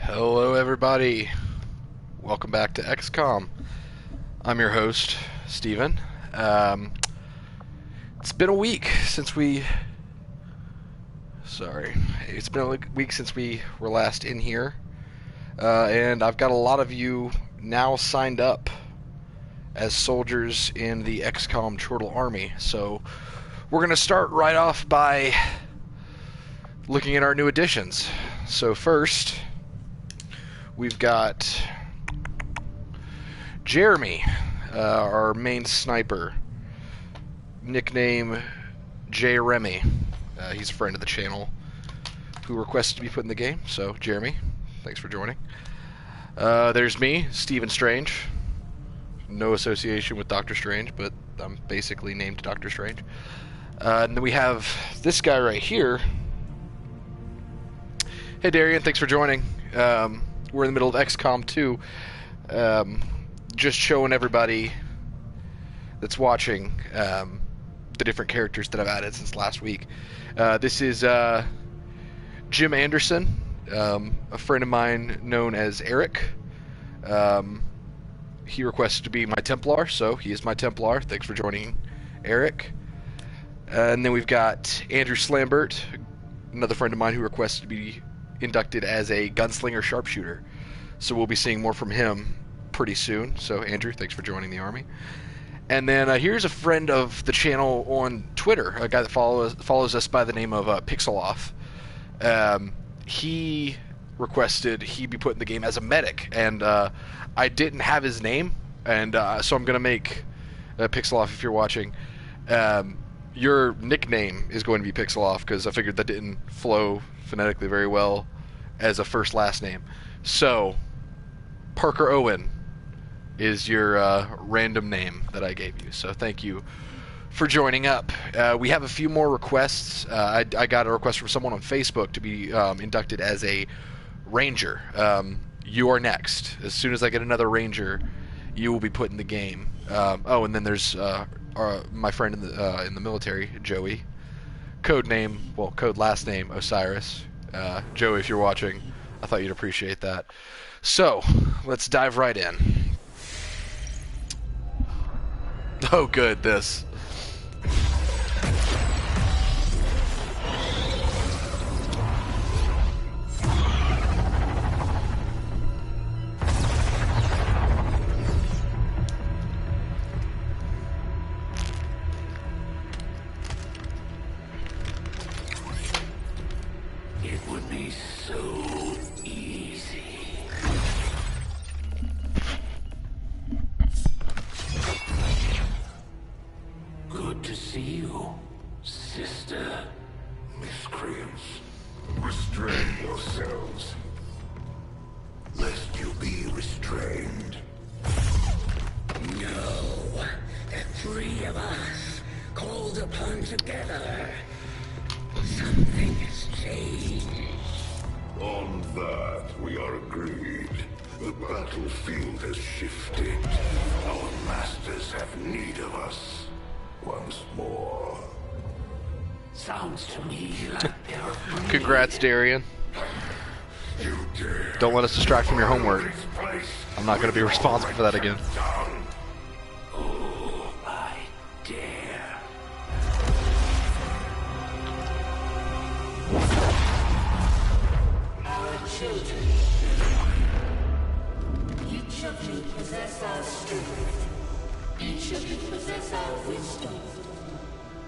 Hello everybody, welcome back to XCOM. I'm your host, Stephen. It's been a week since we... It's been a week since we were last in here. And I've got a lot of you now signed up as soldiers in the XCOM Chortle Army. So we're going to start right off by looking at our new additions. So first, we've got Jeremy, our main sniper, nickname J. Remy. He's a friend of the channel who requested to be put in the game. So, Jeremy, thanks for joining. There's me, Stephen Strange. No association with Doctor Strange, but I'm basically named Doctor Strange. And then we have this guy right here. Hey, Darian, thanks for joining. We're in the middle of XCOM 2. Just showing everybody that's watching the different characters that I've added since last week. This is Jim Anderson, a friend of mine known as Eric. He requested to be my Templar, so he is my Templar. Thanks for joining, Eric. And then we've got Andrew Slambert, another friend of mine who requested to be inducted as a gunslinger sharpshooter. So we'll be seeing more from him pretty soon. So Andrew, thanks for joining the army. And then here's a friend of the channel on Twitter, a guy that follows us by the name of Pixeloff. He requested he be put in the game as a medic, and I didn't have his name, and so I'm going to make Pixeloff, if you're watching, your nickname is going to be Pixeloff, because I figured that didn't flow phonetically very well as a first last name. So Parker Owen is your random name that I gave you. So thank you for joining up. We have a few more requests. I got a request from someone on Facebook to be inducted as a ranger. You are next. As soon as I get another ranger, you will be put in the game. And then there's my friend in the military, Joey. Code last name, Osiris. Joey, if you're watching, I thought you'd appreciate that. So, let's dive right in. Oh, good, this. It would be so easy. Good to see you, sister. Miscreants, restrain yourselves, lest you be restrained. No, the three of us, called upon together. Something has changed. On that, we are agreed. The battlefield has shifted. Our masters have need of us once more. Sounds to me like they're afraid. Congrats, Darian. You dare. Don't let us distract from your homework. This place. I'm not going to be responsible for that again. Done. Oh, I dare. Our children, each of you possess our strength. Each of you possess our wisdom.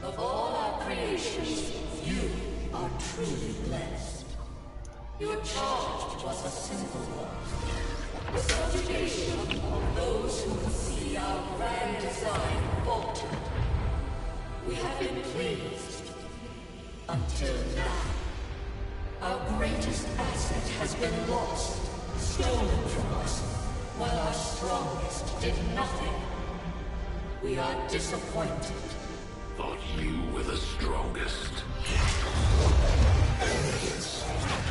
Of all our creations, you are truly blessed. Your charge was a simple one. The subjugation of those who would see our grand design falter. We have been pleased. Until now. Our greatest asset has been lost, stolen from us, while our strongest did nothing. We are disappointed. Thought you were the strongest.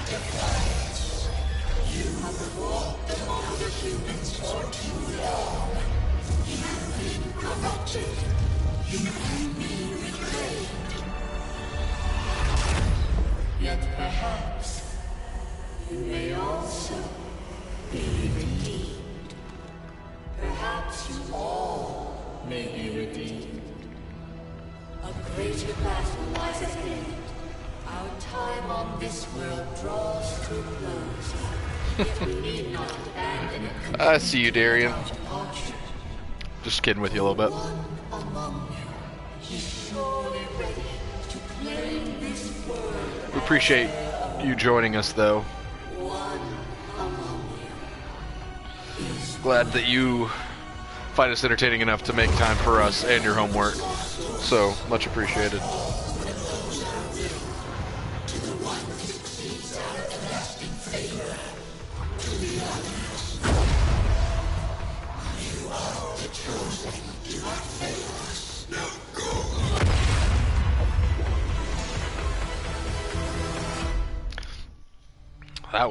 Defiance. You have fought among the humans for too long. You have been corrupted. You can be reclaimed. Yet perhaps you may also the battle lies ahead. Our time on this world draws to a close. Yet we need not abandon it. I see you, Darian. Departure. Just kidding with you a little bit. One among you is surely ready to claim this world. We appreciate you joining us, though. One among you. Glad that you find us entertaining enough to make time for us and your homework. So, much appreciated. That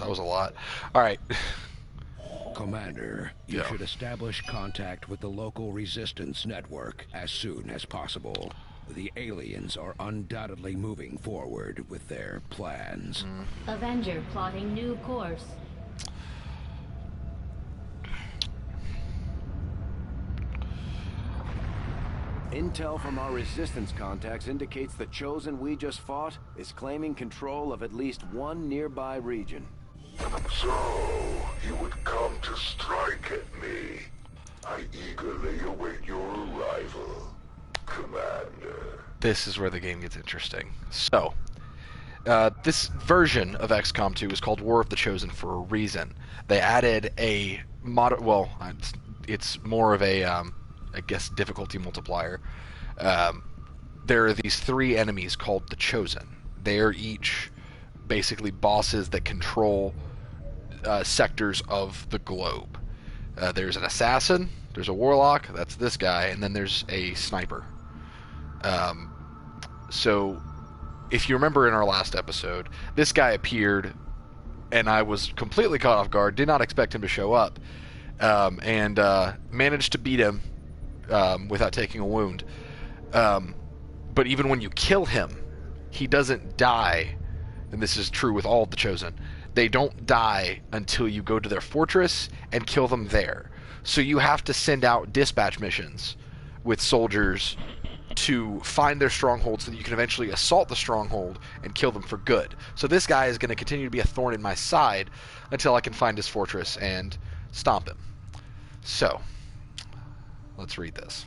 was a lot. All right. Commander, you Yeah. should establish contact with the local resistance network as soon as possible. The aliens are undoubtedly moving forward with their plans. Avenger plotting new course. Intel from our resistance contacts indicates the Chosen we just fought is claiming control of at least one nearby region. So, you would come to strike at me. I eagerly await your arrival, Commander. This is where the game gets interesting. So, this version of XCOM 2 is called War of the Chosen for a reason. They added a it's more of a, I guess, difficulty multiplier. There are these three enemies called the Chosen. They are each basically bosses that control sectors of the globe. There's an assassin, there's a warlock, that's this guy, and then there's a sniper. So, if you remember in our last episode, this guy appeared, and I was completely caught off guard, did not expect him to show up, and managed to beat him without taking a wound. But even when you kill him, he doesn't die, and this is true with all of the Chosen. They don't die until you go to their fortress and kill them there. So you have to send out dispatch missions with soldiers to find their stronghold so that you can eventually assault the stronghold and kill them for good. So this guy is going to continue to be a thorn in my side until I can find his fortress and stomp him. So, let's read this.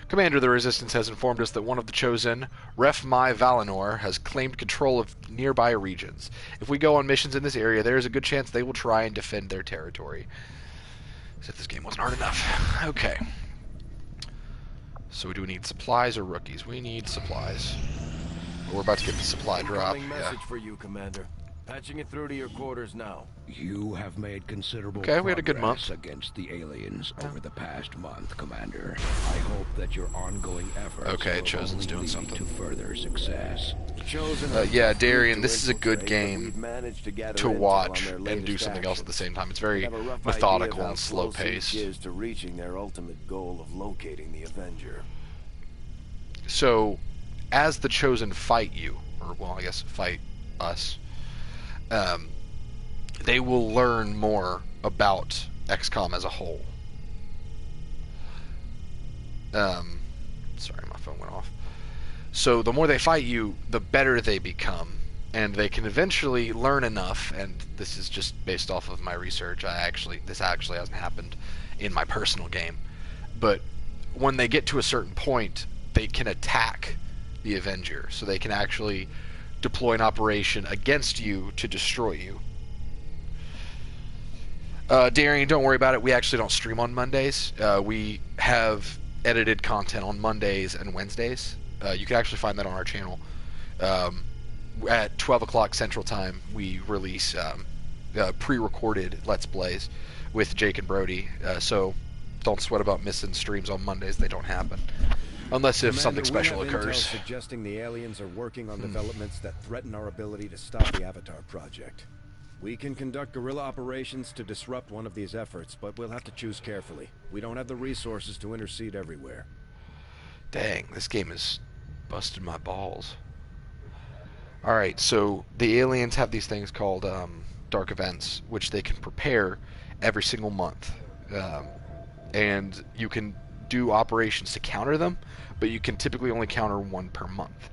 Commander, the Resistance has informed us that one of the Chosen, Ref Mai Valinor, has claimed control of nearby regions. If we go on missions in this area, there is a good chance they will try and defend their territory. As if this game wasn't hard enough. Okay. So do we need supplies or rookies? We need supplies. We're about to get the supply drop. Incoming message for you, Commander. Patching it through to your quarters now. You have made considerable Okay, we had a good progress month. against the aliens over the past month, Commander. I hope that your ongoing efforts Okay, will Chosen's only doing lead something. to further success. Chosen Yeah, have Darian, to this is a good infiltrate, but game we've managed to gather to intel watch on their and do latest something else at the actions. same time. It's We very have a rough methodical idea of and how slow close each paced. is to reaching their ultimate goal of locating the Avenger. So, as the Chosen fight you, or well, I guess fight us, they will learn more about XCOM as a whole. Sorry, my phone went off. So the more they fight you, the better they become, and they can eventually learn enough. And this is just based off of my research. This actually hasn't happened in my personal game, but when they get to a certain point, they can attack the Avenger, so they can actually deploy an operation against you to destroy you. Darian, don't worry about it. We actually don't stream on Mondays. We have edited content on Mondays and Wednesdays. You can actually find that on our channel. At 12 o'clock Central Time, we release pre-recorded Let's Plays with Jake and Brodie. So don't sweat about missing streams on Mondays. They don't happen. Unless if something special we have occurs. Intel suggesting the aliens are working on developments that threaten our ability to stop the Avatar project. We can conduct guerrilla operations to disrupt one of these efforts, but we'll have to choose carefully. We don't have the resources to intercede everywhere. Dang, this game is busted my balls. Alright, so the aliens have these things called dark events, which they can prepare every single month. And you can do operations to counter them, but you can typically only counter one per month.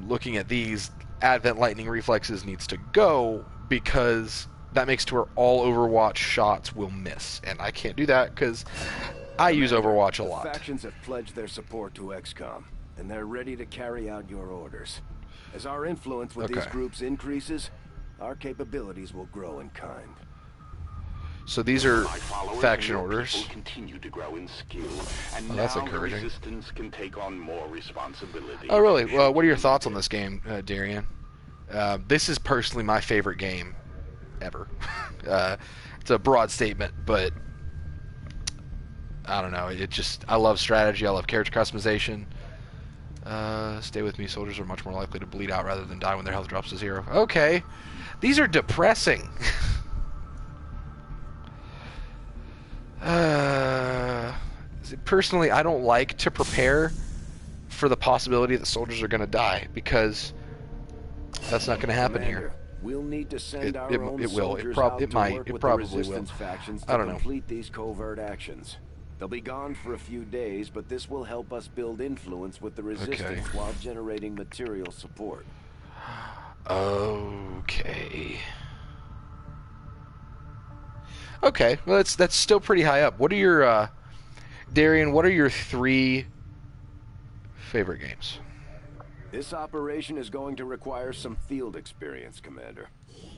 Looking at these, Advent Lightning Reflexes needs to go because that makes it to where all Overwatch shots will miss, and I can't do that because I use Overwatch a lot. The factions have pledged their support to XCOM, and they're ready to carry out your orders. As our influence with these groups increases, our capabilities will grow in kind. So these are faction orders. Continue to grow in skill, and that's now encouraging. The resistance can take on more responsibility. Oh, really? Well, what are your thoughts on this game, Darian? This is personally my favorite game ever. It's a broad statement, but I don't know. I love strategy. I love character customization. Stay with me. Soldiers are much more likely to bleed out rather than die when their health drops to 0. Okay. These are depressing. Personally, I don't like to prepare for the possibility that soldiers are going to die, because that's not going to happen here. We'll need to send our own it will. soldiers It out to might. work It with probably the will. resistance factions I to don't know. complete these covert actions. They'll be gone for a few days, but this will help us build influence with the resistance while generating material support. Okay. Okay, well that's still pretty high up. What are your Darian, what are your 3 favorite games? This operation is going to require some field experience, Commander.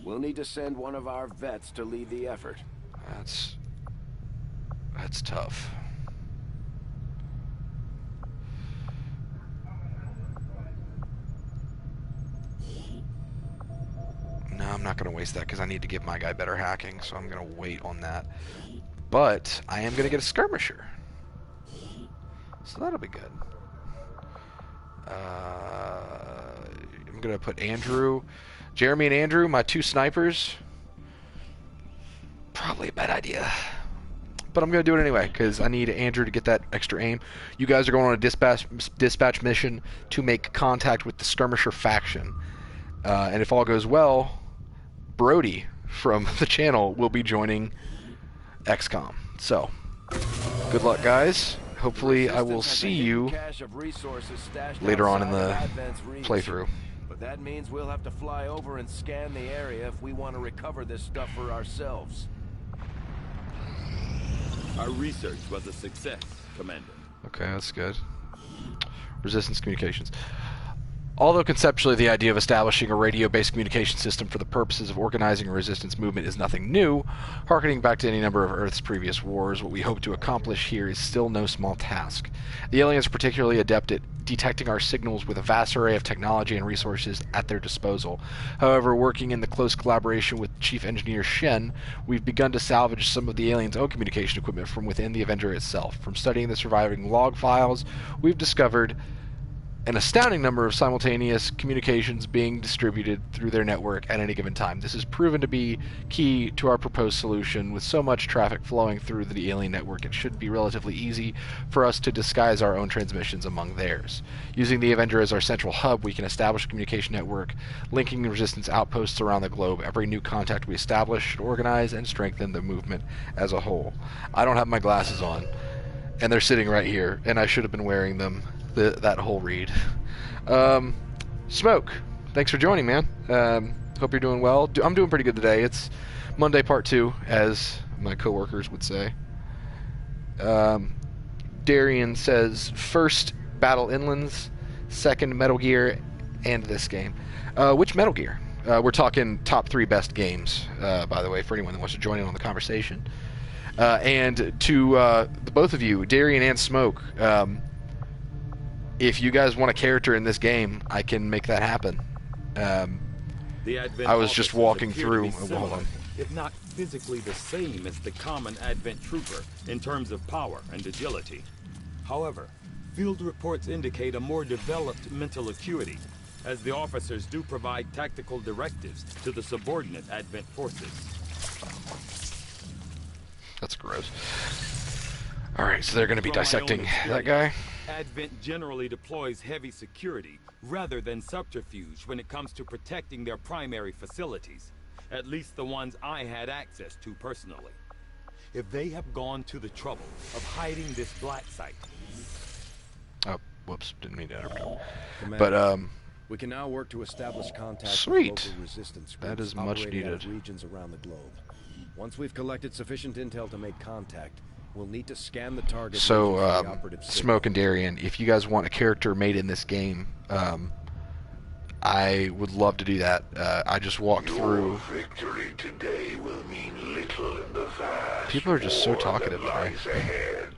We'll need to send one of our vets to lead the effort. That's tough. No, I'm not going to waste that because I need to give my guy better hacking, so I'm going to wait on that. But I am going to get a skirmisher. So that'll be good. I'm going to put Jeremy and Andrew, my 2 snipers. Probably a bad idea. But I'm going to do it anyway, because I need Andrew to get that extra aim. You guys are going on a dispatch mission to make contact with the skirmisher faction. And if all goes well, Brodie from the channel will be joining XCOM. So, good luck, guys. Hopefully I will see you later on in the playthrough. But that means we'll have to fly over and scan the area if we want to recover this stuff for ourselves. Our research was a success, Commander. Okay, that's good. Resistance communications. Although conceptually the idea of establishing a radio-based communication system for the purposes of organizing a resistance movement is nothing new, harkening back to any number of Earth's previous wars, what we hope to accomplish here is still no small task. The aliens are particularly adept at detecting our signals with a vast array of technology and resources at their disposal. However, working in the close collaboration with Chief Engineer Shen, we've begun to salvage some of the aliens' own communication equipment from within the Avenger itself. From studying the surviving log files, we've discovered an astounding number of simultaneous communications being distributed through their network at any given time. This has proven to be key to our proposed solution. With so much traffic flowing through the alien network, it should be relatively easy for us to disguise our own transmissions among theirs. Using the Avenger as our central hub, we can establish a communication network linking resistance outposts around the globe. Every new contact we establish should organize and strengthen the movement as a whole. I don't have my glasses on, and they're sitting right here, and I should have been wearing them that whole read. Smoke, thanks for joining, man. Hope you're doing well. I'm doing pretty good today. It's Monday part 2, as my coworkers would say. Darian says, first Battle Inlands, second Metal Gear, and this game. Which Metal Gear? We're talking top 3 best games, by the way, for anyone that wants to join in on the conversation. And to the both of you, Darian and Smoke, if you guys want a character in this game, I can make that happen. I was just walking through. Hold on. If not physically the same as the common Advent trooper in terms of power and agility. However, field reports indicate a more developed mental acuity, as the officers do provide tactical directives to the subordinate Advent forces. That's gross. Alright, so they're going to be dissecting that guy? Advent generally deploys heavy security rather than subterfuge when it comes to protecting their primary facilities, at least the ones I had access to personally. if they have gone to the trouble of hiding this black site. Oh, whoops, didn't mean to interrupt. Commander, But we can now work to establish contact Sweet. with local resistance groups That is much operating out of needed. regions around the globe. Once we've collected sufficient intel to make contact, we'll need to scan the target so, regions for the operative signal. Smoke and Darian, if you guys want a character made in this game, I would love to do that. I just walked through. Victory today will mean little in the vast. People are just so war that talkative today. lies ahead.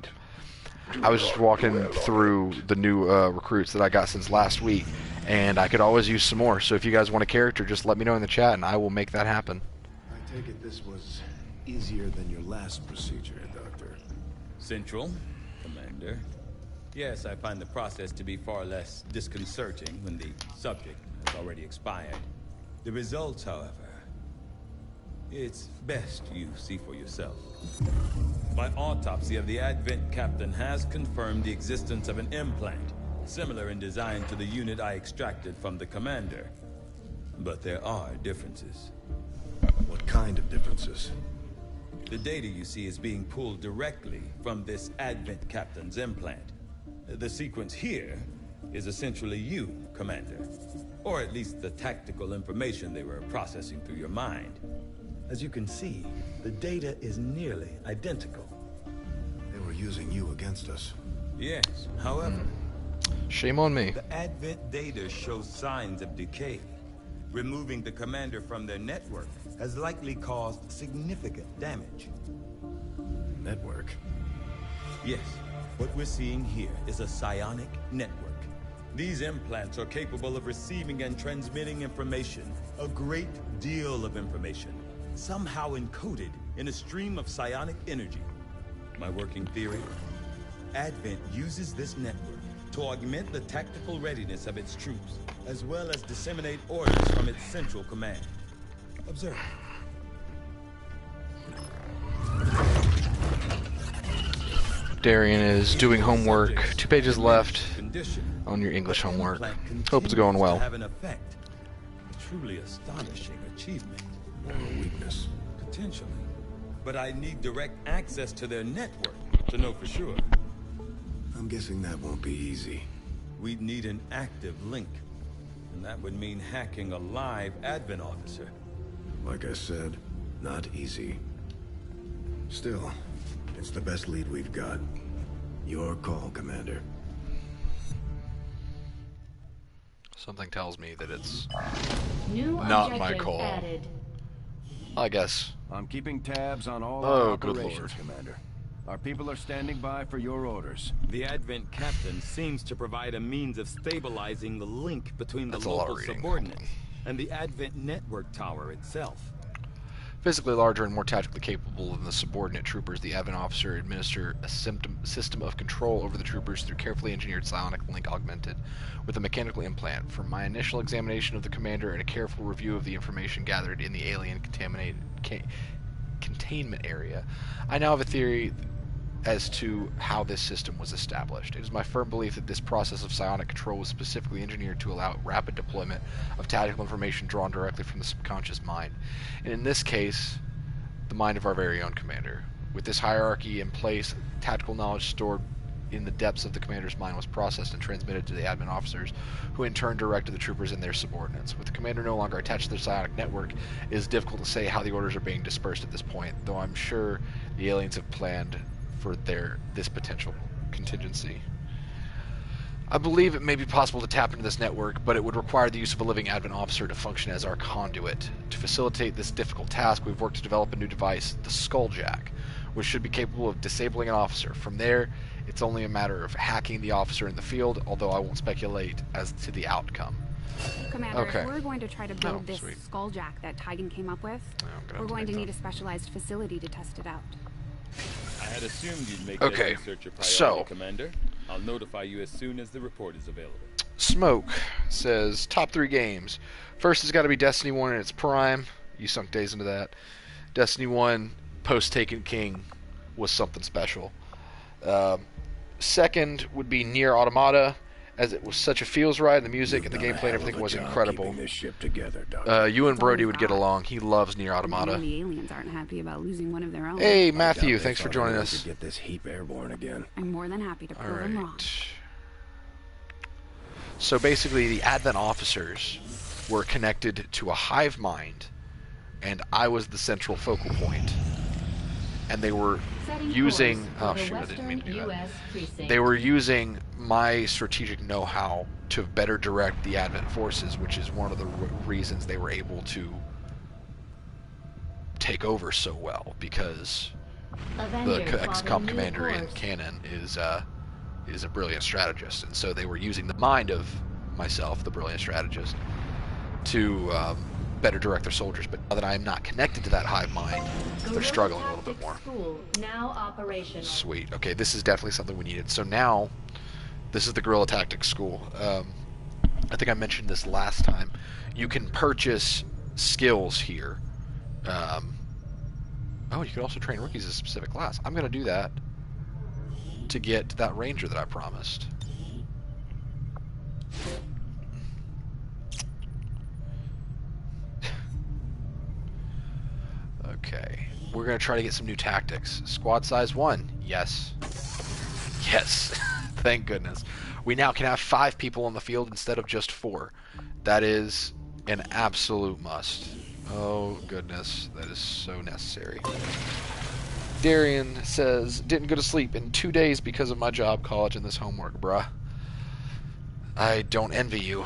I was just walking through the new recruits that I got since last week, and I could always use some more. So if you guys want a character, just let me know in the chat, and I will make that happen. I take it this was easier than your last procedure, Doctor. Central, Commander. Yes, I find the process to be far less disconcerting when the subject has already expired. The results, however, it's best you see for yourself. My autopsy of the Advent captain has confirmed the existence of an implant, similar in design to the unit I extracted from the commander. But there are differences. What kind of differences? The data you see is being pulled directly from this Advent captain's implant. The sequence here is essentially you, Commander. Or at least the tactical information they were processing through your mind. As you can see, the data is nearly identical. They were using you against us. Yes, however, Shame on me. the Advent data shows signs of decay. Removing the commander from their network has likely caused significant damage. Network? Yes, what we're seeing here is a psionic network. These implants are capable of receiving and transmitting information, a great deal of information, somehow encoded in a stream of psionic energy. My working theory? Advent uses this network to augment the tactical readiness of its troops, as well as disseminate orders from its central command. Observe. Darian is doing homework. 2 pages left on your English homework. Hope it's going well. Have an effect. A truly astonishing achievement. Moral weakness. Potentially. But I need direct access to their network to know for sure. I'm guessing that won't be easy. We'd need an active link. And that would mean hacking a live Advent officer. Like I said, not easy. Still, it's the best lead we've got. Your call, Commander. Something tells me that it's New not my objective call. added. I guess. I'm keeping tabs on all Oh, our good operations, lord. Commander. Our people are standing by for your orders. The Advent captain seems to provide a means of stabilizing the link between the That's a lot of local reading. subordinates and the Advent network tower itself. Physically larger and more tactically capable than the subordinate troopers, the Advent officer administer a system of control over the troopers through carefully engineered psionic link augmented with a mechanical implant. From my initial examination of the commander and a careful review of the information gathered in the alien containment area, I now have a theory as to how this system was established. It is my firm belief that this process of psionic control was specifically engineered to allow rapid deployment of tactical information drawn directly from the subconscious mind, and in this case, the mind of our very own commander. With this hierarchy in place, tactical knowledge stored in the depths of the commander's mind was processed and transmitted to the admin officers, who in turn directed the troopers and their subordinates. With the commander no longer attached to the psionic network, it is difficult to say how the orders are being dispersed at this point, though I'm sure the aliens have planned for this potential contingency. I believe it may be possible to tap into this network, but it would require the use of a living admin officer to function as our conduit. To facilitate this difficult task, we've worked to develop a new device, the Skulljack, which should be capable of disabling an officer. From there, it's only a matter of hacking the officer in the field, although I won't speculate as to the outcome. Commander, Okay. if we're going to try to build this sweet. Skulljack that Tigan came up with, I'm we're going to make need a specialized facility to test it out. I had assumed you'd make Okay, that research a priority, so- Commander. I'll notify you as soon as the report is available. Smoke says, top 3 games. First has got to be Destiny 1 in its prime. You sunk days into that. Destiny 1 post-Taken King was something special. Second would be Nier Automata. as it was such a feels ride. The music and the gameplay and everything was incredible. This ship together, Doctor. You and Brodie would get along. He loves Nier Automata. The aliens aren't happy about losing one of their own. Hey, Matthew, thanks for joining us. Get this heap airborne again. I'm more than happy to prove them wrong. So basically, the Advent officers were connected to a hive mind, and I was the central focal point. And they were using... Oh, shoot, I didn't mean to do that. They were using my strategic know-how to better direct the Advent forces, which is one of the reasons they were able to take over so well, because the XCOM commander in canon is a brilliant strategist, and so they were using the mind of myself, the brilliant strategist, to better direct their soldiers. But now that I'm not connected to that hive mind, they're struggling a little bit more. Now operational. Sweet. Okay, this is definitely something we needed. So now, this is the Guerrilla Tactics School. I think I mentioned this last time. You can purchase skills here. Oh, you can also train rookies as a specific class. I'm going to do that to get that ranger that I promised. Okay, we're going to try to get some new tactics. Squad size 1, yes. Yes, thank goodness. We now can have 5 people on the field instead of just 4. That is an absolute must. Oh goodness, that is so necessary. Darian says, didn't go to sleep in 2 days because of my job, college, and this homework, bruh. I don't envy you.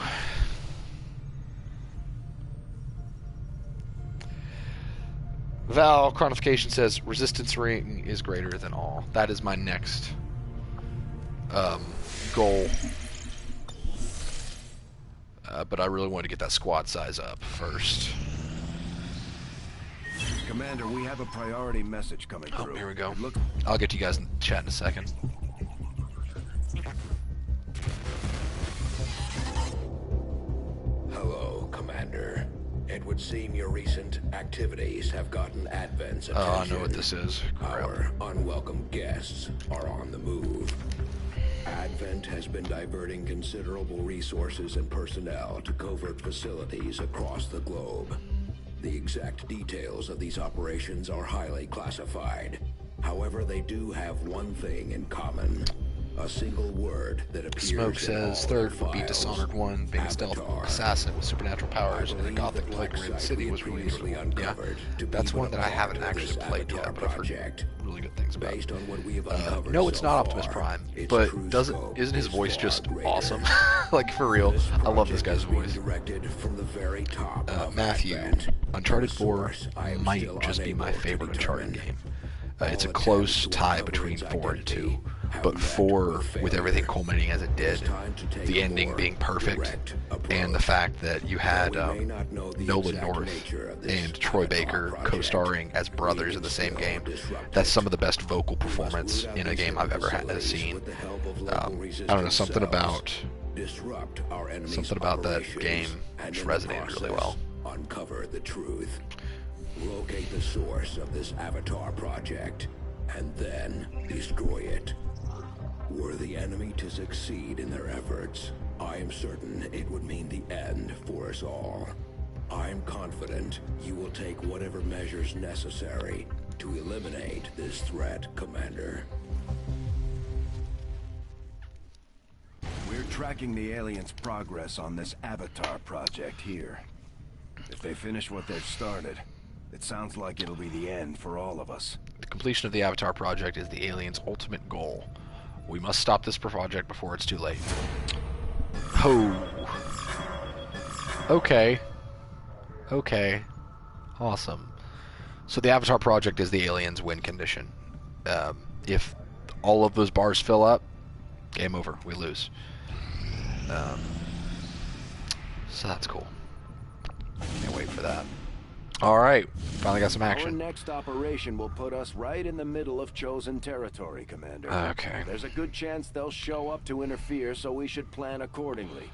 Val Chronification says, resistance ring is greater than all. That is my next goal. But I really want to get that squad size up first. Commander, we have a priority message coming through. Oh, here we go. I'll get to you guys in chat in a second. Hello, Commander. It would seem your recent activities have gotten Advent's attention. Oh, I know what this is. Our unwelcome guests are on the move. Advent has been diverting considerable resources and personnel to covert facilities across the globe. The exact details of these operations are highly classified. However, they do have one thing in common. A single word that appears Smoke says in all third their would be files. Dishonored 1, being a stealth assassin with supernatural powers in a gothic Black City was really useful. Yeah, that's one that I haven't actually played yet, but I've heard really good things about. Based on what we have uncovered No, it's so not Optimus far, Prime, its but true scope isn't his is voice far just greater. awesome? Like, for real, I love this guy's voice. Directed from the very top of Matthew, Advent. Uncharted From 4 a source I am might still just be my unable to favorite Uncharted determine. game. It's a close tie between 4 and 2, but 4, with everything culminating as it did, the ending being perfect, and the fact that you had Nolan North and Troy Baker co-starring as brothers in the same game, that's some of the best vocal performance in a game I've ever seen. I don't know, something about that game just resonated really well. Uncover the truth. Locate the source of this Avatar project, and then destroy it. Were the enemy to succeed in their efforts, I am certain it would mean the end for us all. I am confident you will take whatever measures necessary to eliminate this threat, Commander. We're tracking the aliens' progress on this Avatar project here. If they finish what they've started, it sounds like it'll be the end for all of us. The completion of the Avatar project is the aliens' ultimate goal. We must stop this project before it's too late. Oh. Okay. Okay. Awesome. So the Avatar project is the aliens' win condition. If all of those bars fill up, game over. We lose. So that's cool. Can't wait for that. Alright, finally got some action. Our next operation will put us right in the middle of chosen territory, Commander. Okay. There's a good chance they'll show up to interfere, so we should plan accordingly.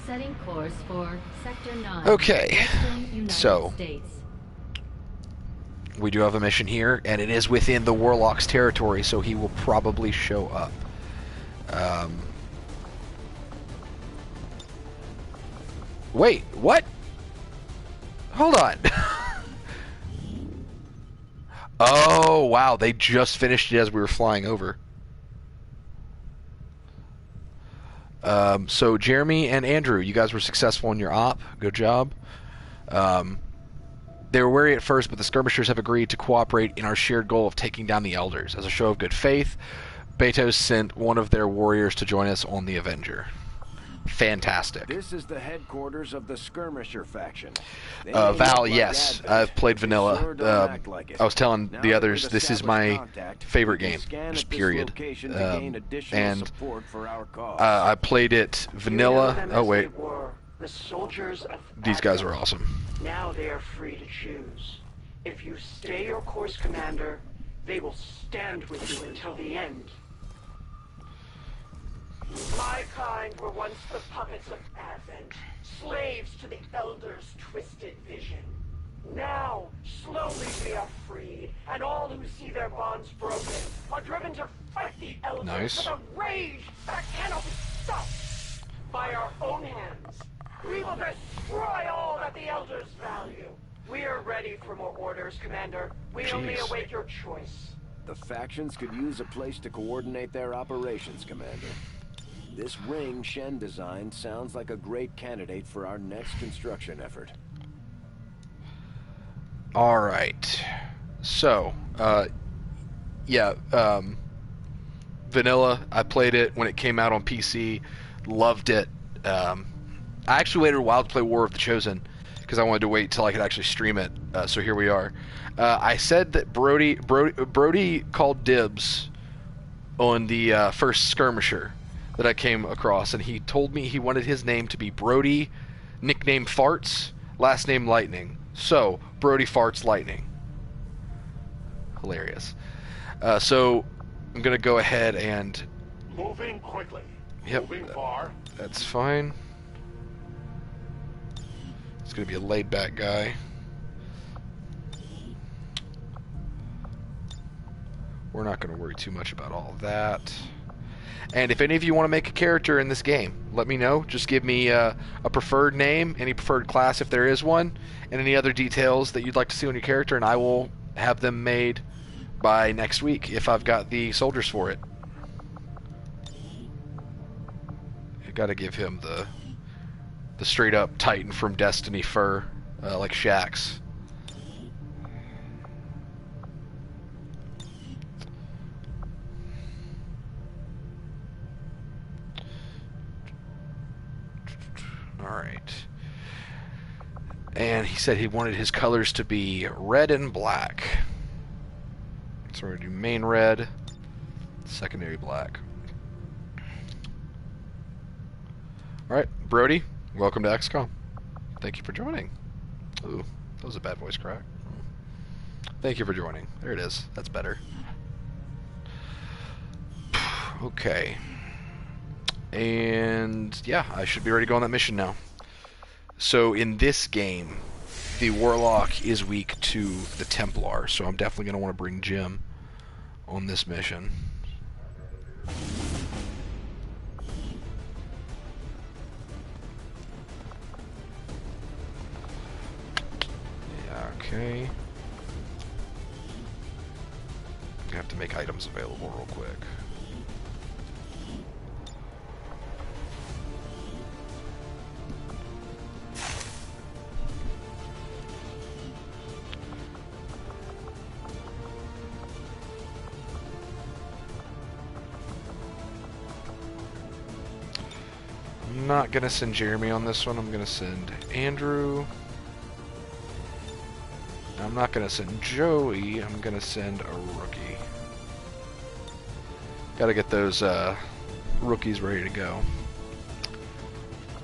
Setting course for Sector 9. Okay, Western United so States. we do have a mission here, and it is within the Warlock's territory, so he will probably show up. Wait, what? Hold on. Oh, wow. They just finished it as we were flying over. So Jeremy and Andrew, you guys were successful in your op. Good job. They were wary at first, but the skirmishers have agreed to cooperate in our shared goal of taking down the Elders. As a show of good faith, Betos sent one of their warriors to join us on the Avenger. Fantastic. This is the headquarters of the skirmisher faction. Val, yes, I've played vanilla. I was telling the others, this is my favorite game, just period. And I played it vanilla. Oh wait, the soldiers of these guys are awesome. Now they are free to choose. If you stay your course, Commander, they will stand with you until the end. My kind were once the puppets of Advent, slaves to the Elders' twisted vision. Now, slowly we are freed, and all who see their bonds broken are driven to fight the Elders with a rage that cannot be stopped. By our own hands, we will destroy all that the Elders value. We are ready for more orders, Commander. We only await your choice. The factions could use a place to coordinate their operations, Commander. This ring Shen designed sounds like a great candidate for our next construction effort. Alright. So, vanilla, I played it when it came out on PC. Loved it. I actually waited a while to play War of the Chosen because I wanted to wait till I could actually stream it. So here we are. I said that Brodie called dibs on the first skirmisher that I came across, and he told me he wanted his name to be Brodie, nickname Farts, last name Lightning. So, Brodie Farts Lightning. Hilarious. So, I'm going to go ahead and... Moving quickly. Yep. Moving far. That's fine. It's going to be a laid-back guy. We're not going to worry too much about all of that. And if any of you want to make a character in this game, let me know. Just give me a preferred name, any preferred class if there is one, and any other details that you'd like to see on your character, and I will have them made by next week if I've got the soldiers for it. I gotta give him the straight up Titan from Destiny fur, like Shaxx. Alright. And he said he wanted his colors to be red and black. So we're going to do main red, secondary black. Alright, Brodie, welcome to XCOM. Thank you for joining. Ooh, that was a bad voice crack. Thank you for joining. There it is. That's better. Okay. And yeah, I should be ready to go on that mission now. So in this game, the Warlock is weak to the Templar, so I'm definitely going to want to bring Jim on this mission. Yeah, okay. I have to make items available real quick. I'm not gonna send Jeremy on this one. I'm gonna send Andrew. I'm not gonna send Joey. I'm gonna send a rookie. Gotta get those rookies ready to go.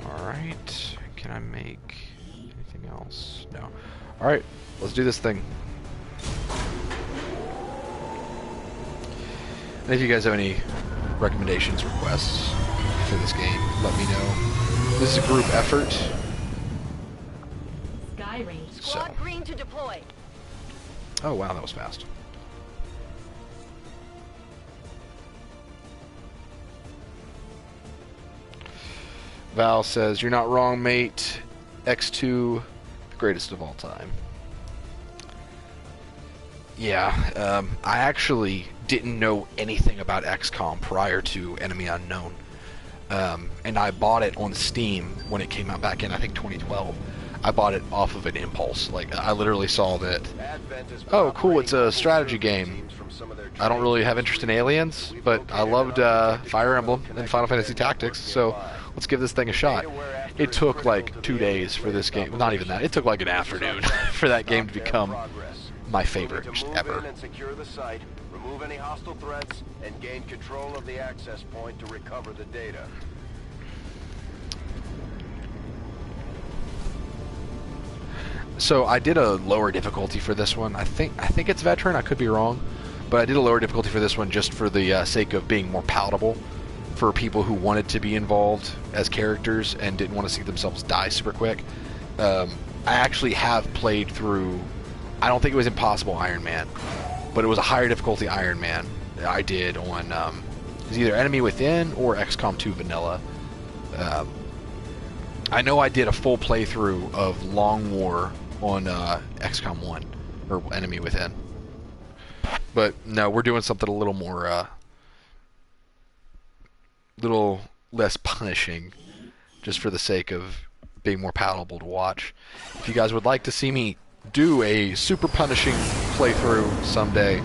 Alright. Can I make anything else? No. Alright, let's do this thing. And if you guys have any recommendations, requests for this game, let me know. This is a group effort. Sky range. Squad green to deploy. Oh wow, that was fast. Val says, "You're not wrong, mate. X2, the greatest of all time. Yeah, I actually didn't know anything about XCOM prior to Enemy Unknown. And I bought it on Steam when it came out back in, I think, 2012. I bought it off of an impulse. Like, I literally saw that, oh, cool, it's a strategy game. I don't really have interest in aliens, but I loved Fire Emblem and Final Fantasy Tactics, so let's give this thing a shot. It took like 2 days for this game, not even that, it took like an afternoon for that game to become my favorite ever. Remove any hostile threats and gain control of the access point to recover the data. So I did a lower difficulty for this one. I think it's veteran. I could be wrong, but I did a lower difficulty for this one just for the sake of being more palatable for people who wanted to be involved as characters and didn't want to see themselves die super quick. I actually have played through. I don't think it was Impossible Iron Man, but it was a higher difficulty Iron Man I did on it was either Enemy Within or XCOM 2 Vanilla. I know I did a full playthrough of Long War on XCOM 1 or Enemy Within, but no, we're doing something a little more little less punishing just for the sake of being more palatable to watch. If you guys would like to see me do a super punishing playthrough someday,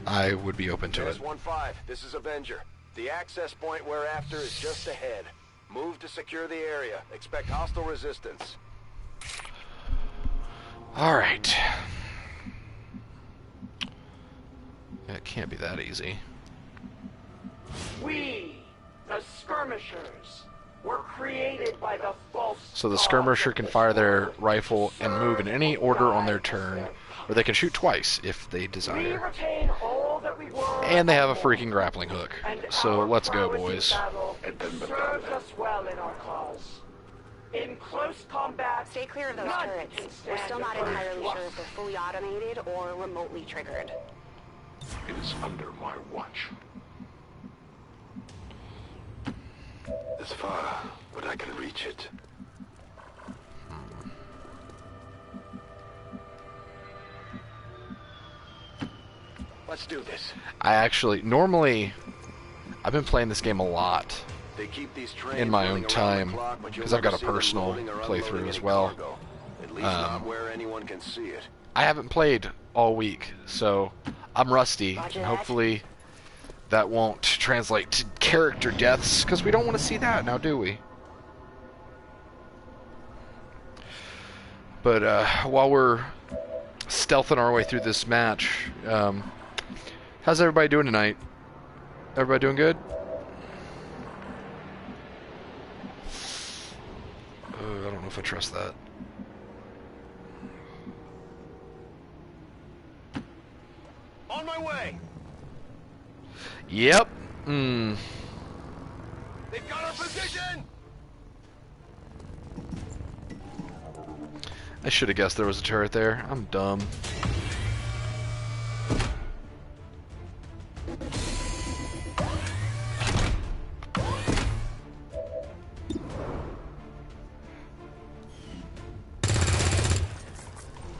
I would be open to it. 1-5, this is Avenger. The access point we're after is just ahead. Move to secure the area. Expect hostile resistance. Alright. It can't be that easy. We, the skirmishers, were created by the false. So the skirmisher can fire their rifle and move in any order on their turn, or they can shoot twice if they desire. And they have a freaking grappling hook. So let's go, boys. Serves us well in our cause. In close combat, stay clear of those turrets. We're still not entirely sure if they're fully automated or remotely triggered. It is under my watch. It's far, but I can reach it. Let's do this. I actually, normally, I've been playing this game a lot in my own time, because I've got a personal playthrough as well. At least not where anyone can see it. I haven't played all week, so I'm rusty, and hopefully that won't translate to character deaths, because we don't want to see that now, do we? But while we're stealthing our way through this match, how's everybody doing tonight? Everybody doing good? I don't know if I trust that. On my way. Yep. They've got our position. I should have guessed there was a turret there. I'm dumb.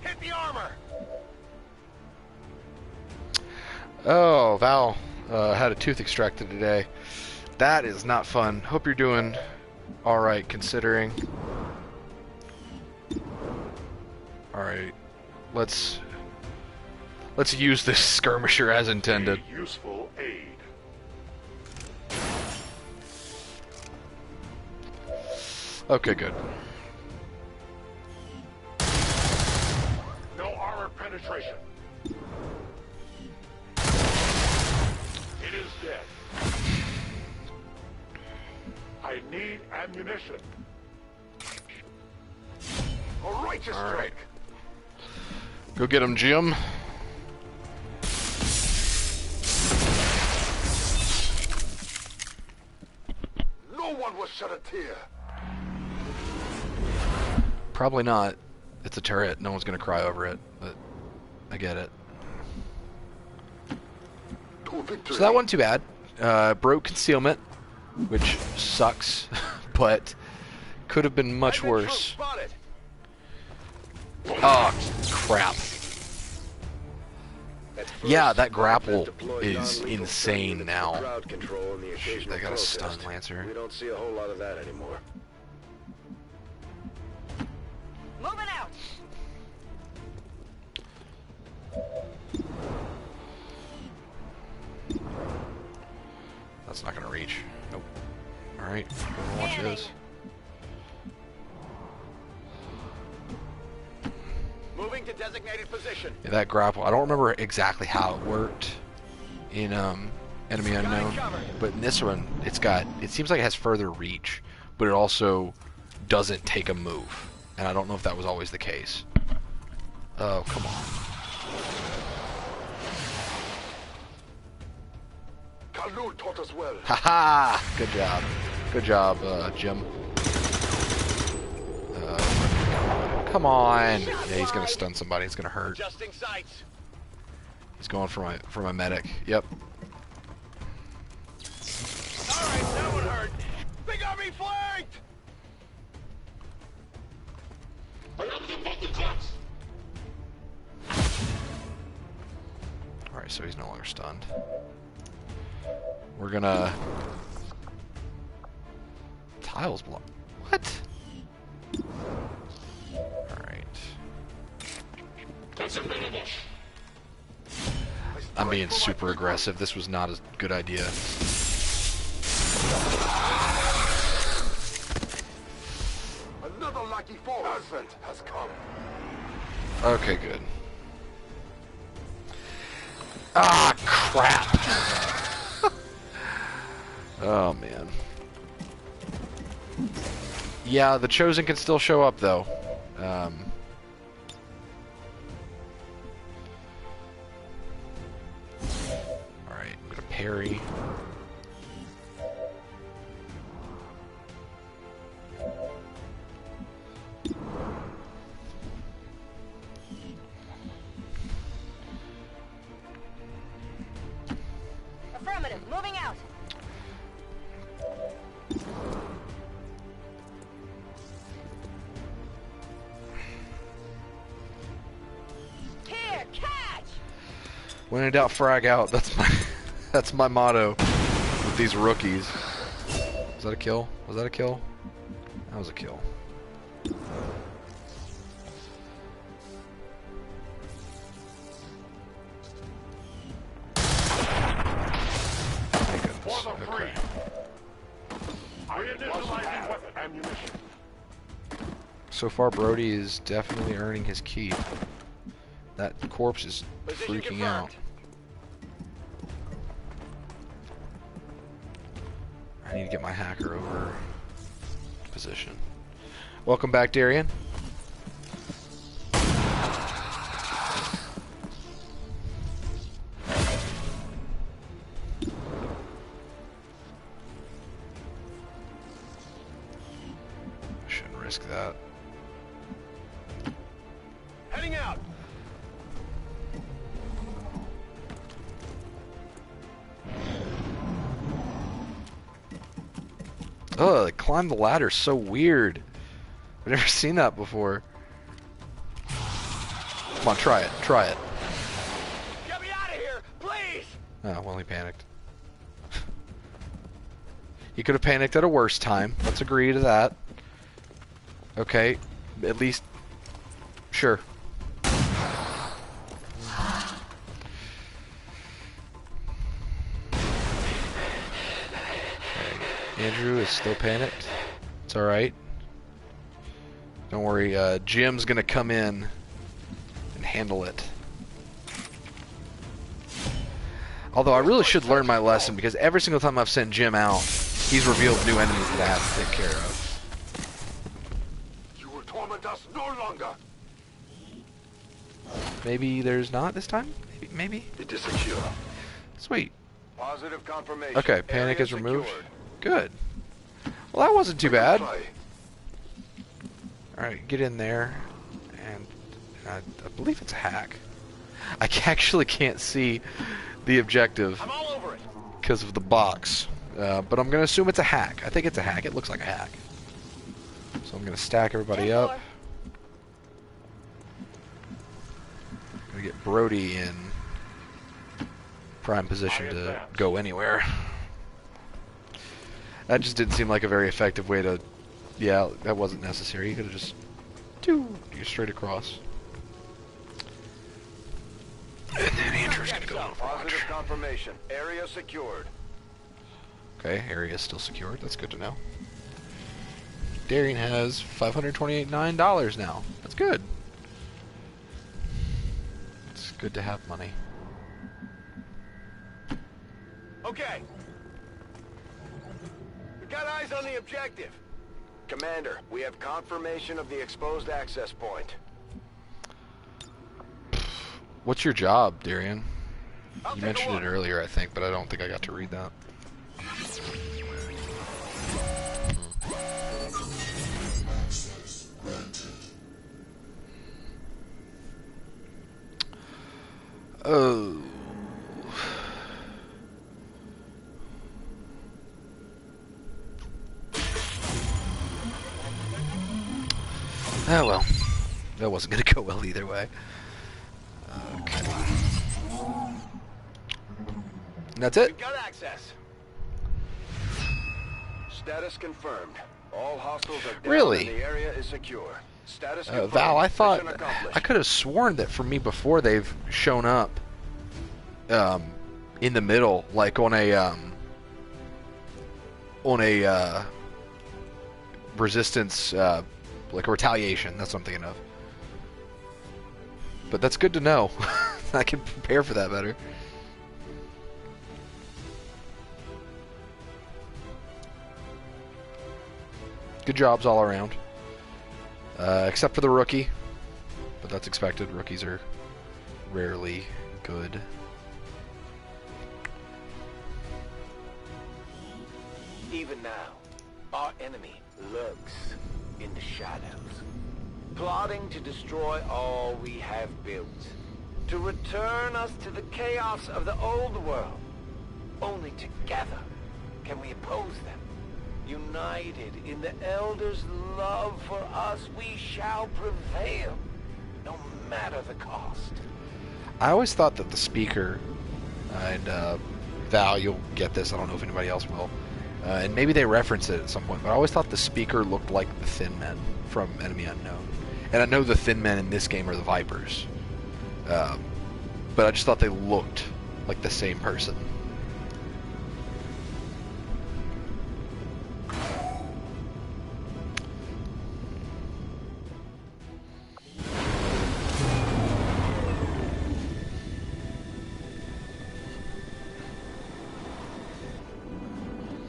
Hit the armor. Oh, Val had a tooth extracted today. That is not fun. Hope you're doing alright, considering. Alright, let's use this skirmisher as intended. A useful aid. Okay, good. No armor penetration. It is dead. I need ammunition. A righteous strike. Go get him, Jim. No one will shed a tear. Probably not. It's a turret. No one's gonna cry over it, but I get it. So that wasn't too bad. Broke concealment. which sucks, but could have been much worse. Oh, crap. Yeah, that grapple is insane now. Shoot, they got a stun Lancer. We don't see a whole lot of that anymore. Moving out. That's not gonna reach. Nope. Alright, watch this. Moving to designated position. Yeah, that grapple, I don't remember exactly how it worked in Enemy Unknown, but in this one, it seems like it has further reach, but it also doesn't take a move. And I don't know if that was always the case. Oh, come on. Kalul taught us well. Haha! Good job. Good job, Jim. Come on! Yeah, he's gonna stun somebody. It's gonna hurt. Adjusting sights. He's going for my medic. Yep. Alright, that one hurt. They got me flanked! Alright, so he's no longer stunned. We're gonna... Tiles block. What? Alright. I'm being super aggressive. This was not a good idea. Another lucky fall. Advent has come. Okay, good. Ah, crap. Oh, man. Yeah, the Chosen can still show up, though. Alright, I'm gonna parry. Affirmative. Moving out. Here, catch. When in doubt, frag out. That's my motto with these rookies. Was that a kill? Was that a kill? That was a kill. Thank goodness. Okay. So far, Brodie is definitely earning his keep. That corpse is freaking out. I need to get my hacker over position. Welcome back, Darian. Shouldn't risk that. Heading out. Oh, they climb the ladder so weird. I've never seen that before. Come on, try it. Try it. Get me out of here, please. Oh, well, he panicked. He could have panicked at a worse time. Let's agree to that. Okay, at least... Sure. Andrew is still panicked. It's alright. Don't worry, Jim's gonna come in and handle it. Although I really should learn my lesson, because every single time I've sent Jim out, he's revealed new enemies that I have to take care of. You will torment us no longer. Maybe there's not this time? Maybe? It is secure. Sweet. Positive confirmation. Okay, panic Area is removed. secured. Good. Well, that wasn't too bad. Alright, get in there. And I believe it's a hack. I actually can't see the objective I'm all over it. because of the box. but I'm going to assume it's a hack. I think it's a hack. It looks like a hack. So I'm going to stack everybody up. I'm going to get Brodie in prime position to go anywhere. That just didn't seem like a very effective way to... Yeah, that wasn't necessary. You could have just... Go straight across. And then Andrew's going to go over. Positive confirmation. Area secured. Okay, area is still secured. That's good to know. Darian has $529 now. That's good. It's good to have money. Okay. We got eyes on the objective. Commander, we have confirmation of the exposed access point. What's your job, Darian? You mentioned it earlier, I think, but I don't think I got to read that. Oh. Oh well. That wasn't going to go well either way. Okay. And that's it? We've got access. Status confirmed. All hostiles are down. Really? And the area is secure. Status confirmed. Val, I thought... Mission accomplished. I could have sworn that from me before they've shown up in the middle, like on a resistance, like a retaliation. That's what I'm thinking of. But that's good to know. I can prepare for that better. Good jobs all around. Except for the rookie. But that's expected. Rookies are rarely good. Even now, our enemy lurks in the shadows, plotting to destroy all we have built, to return us to the chaos of the old world. Only together can we oppose them. United in the Elders' love for us, we shall prevail, no matter the cost. I always thought that the speaker, and Val, you'll get this, I don't know if anybody else will, and maybe they reference it at some point, but I always thought the speaker looked like the Thin Men from Enemy Unknown. And I know the Thin Men in this game are the Vipers, but I just thought they looked like the same person.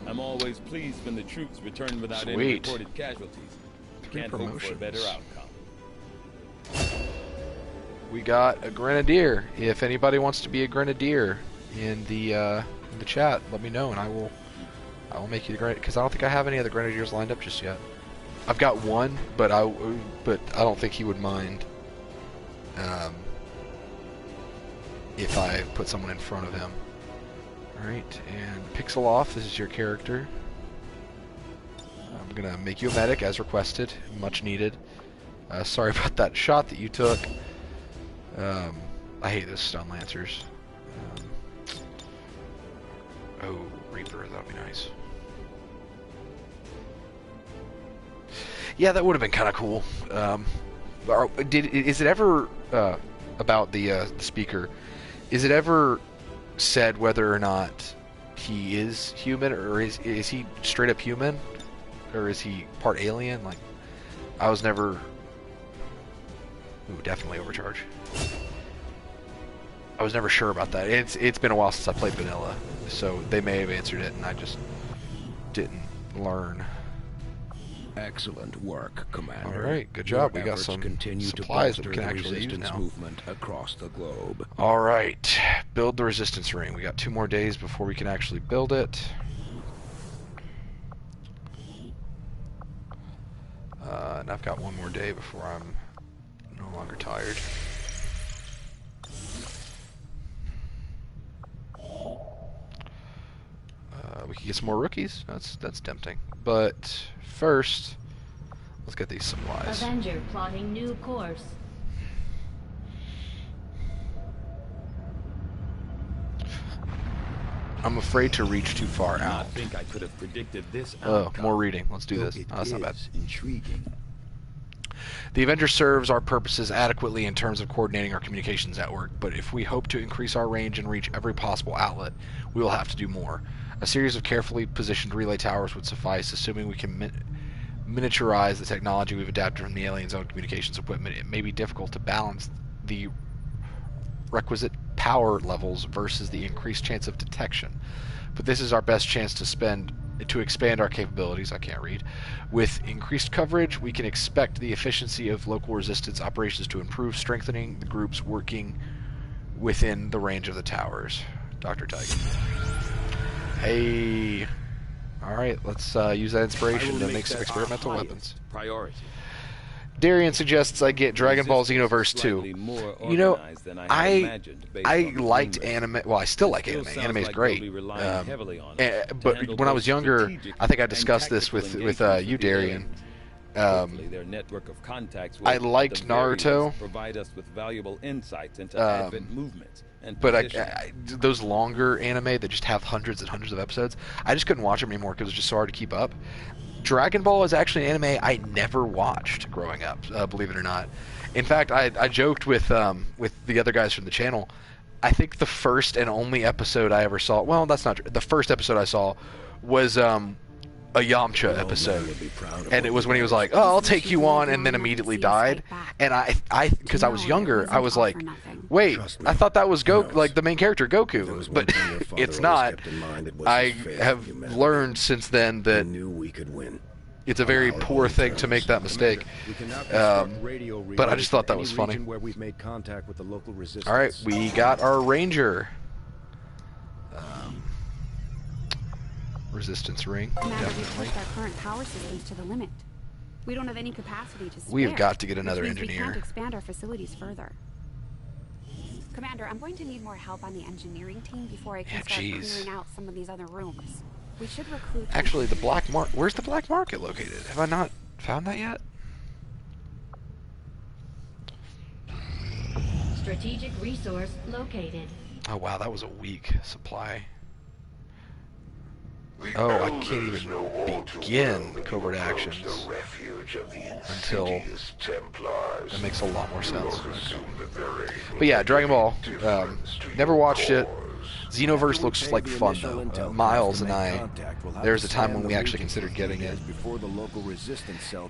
I'm always pleased when the troops return without any reported casualties. Can't hope for a better outcome. We got a grenadier. If anybody wants to be a grenadier in the chat, let me know, and I will make you the grenadier. Because I don't think I have any other grenadiers lined up just yet. I've got one, but I don't think he would mind if I put someone in front of him. All right, and Pixel off. This is your character. I'm gonna make you a medic as requested, much needed. Sorry about that shot that you took. I hate those stun lancers. Oh, Reaper, that'd be nice. Yeah, that would have been kind of cool. Is it ever about the speaker? Is it ever said whether or not he is human, or is he straight up human, or is he part alien? Like, I was never. Ooh, definitely overcharge. I was never sure about that. It's been a while since I played vanilla, so they may have answered it, and I just didn't learn. Excellent work, Commander. All right, good job. Your We got some continue supplies to that we can actually use resistance now. movement across the globe. All right, build the resistance ring. We got 2 more days before we can actually build it. And I've got 1 more day before I'm no longer tired. we could get some more rookies. That's tempting. But first, let's get these supplies. Avenger plotting new course. I'm afraid to reach too far I out. think I could have predicted this Oh, outcome. more reading. Let's do this. It Oh, that's not bad. is intriguing. The Avenger serves our purposes adequately in terms of coordinating our communications network, but if we hope to increase our range and reach every possible outlet, we will have to do more. A series of carefully positioned relay towers would suffice, assuming we can miniaturize the technology we've adapted from the aliens' own communications equipment. It may be difficult to balance the requisite power levels versus the increased chance of detection, but this is our best chance to expand our capabilities. I can't read. With increased coverage, we can expect the efficiency of local resistance operations to improve, strengthening the groups working within the range of the towers. Dr. Tiger. Hey. Alright, let's use that inspiration to make some experimental weapons. Priority. Darian suggests I get Dragon Ball Xenoverse 2. You know, I liked anime. Well, I still like anime. Anime is great. But when I was younger, I think I discussed this with you, Darian. Their network of contacts will I liked Naruto. Provide us with valuable insights into Advent movements. But those longer anime that just have hundreds and hundreds of episodes, I just couldn't watch them anymore because it was just so hard to keep up. Dragon Ball is actually an anime I never watched growing up, believe it or not. In fact, I joked with the other guys from the channel. I think the first and only episode I ever saw, well, that's not true. The first episode I saw was a Yamcha episode, and it was when he was like, "Oh, I'll take you on," and then immediately died. And I because I was younger, I was like, "Wait, I thought that was like the main character Goku," but it's not. I have learned since then that it's a very poor thing to make that mistake. But I just thought that was funny. All right, we got our Ranger. Resistance ring, definitely. Our current power systems to the limit. We don't have any capacity to spare. We've got to get another which means engineer. We can't expand our facilities further. Commander, I'm going to need more help on the engineering team before I can start clearing out some of these other rooms. We should recruit. Actually, the black market. Where's the black market located? Have I not found that yet? Strategic resource located. Oh wow, that was a weak supply. Oh, I can't even begin covert actions until that makes a lot more sense. But yeah, Dragon Ball. Never watched it. Xenoverse looks like fun though. Miles and I, there's a time when we actually considered getting it.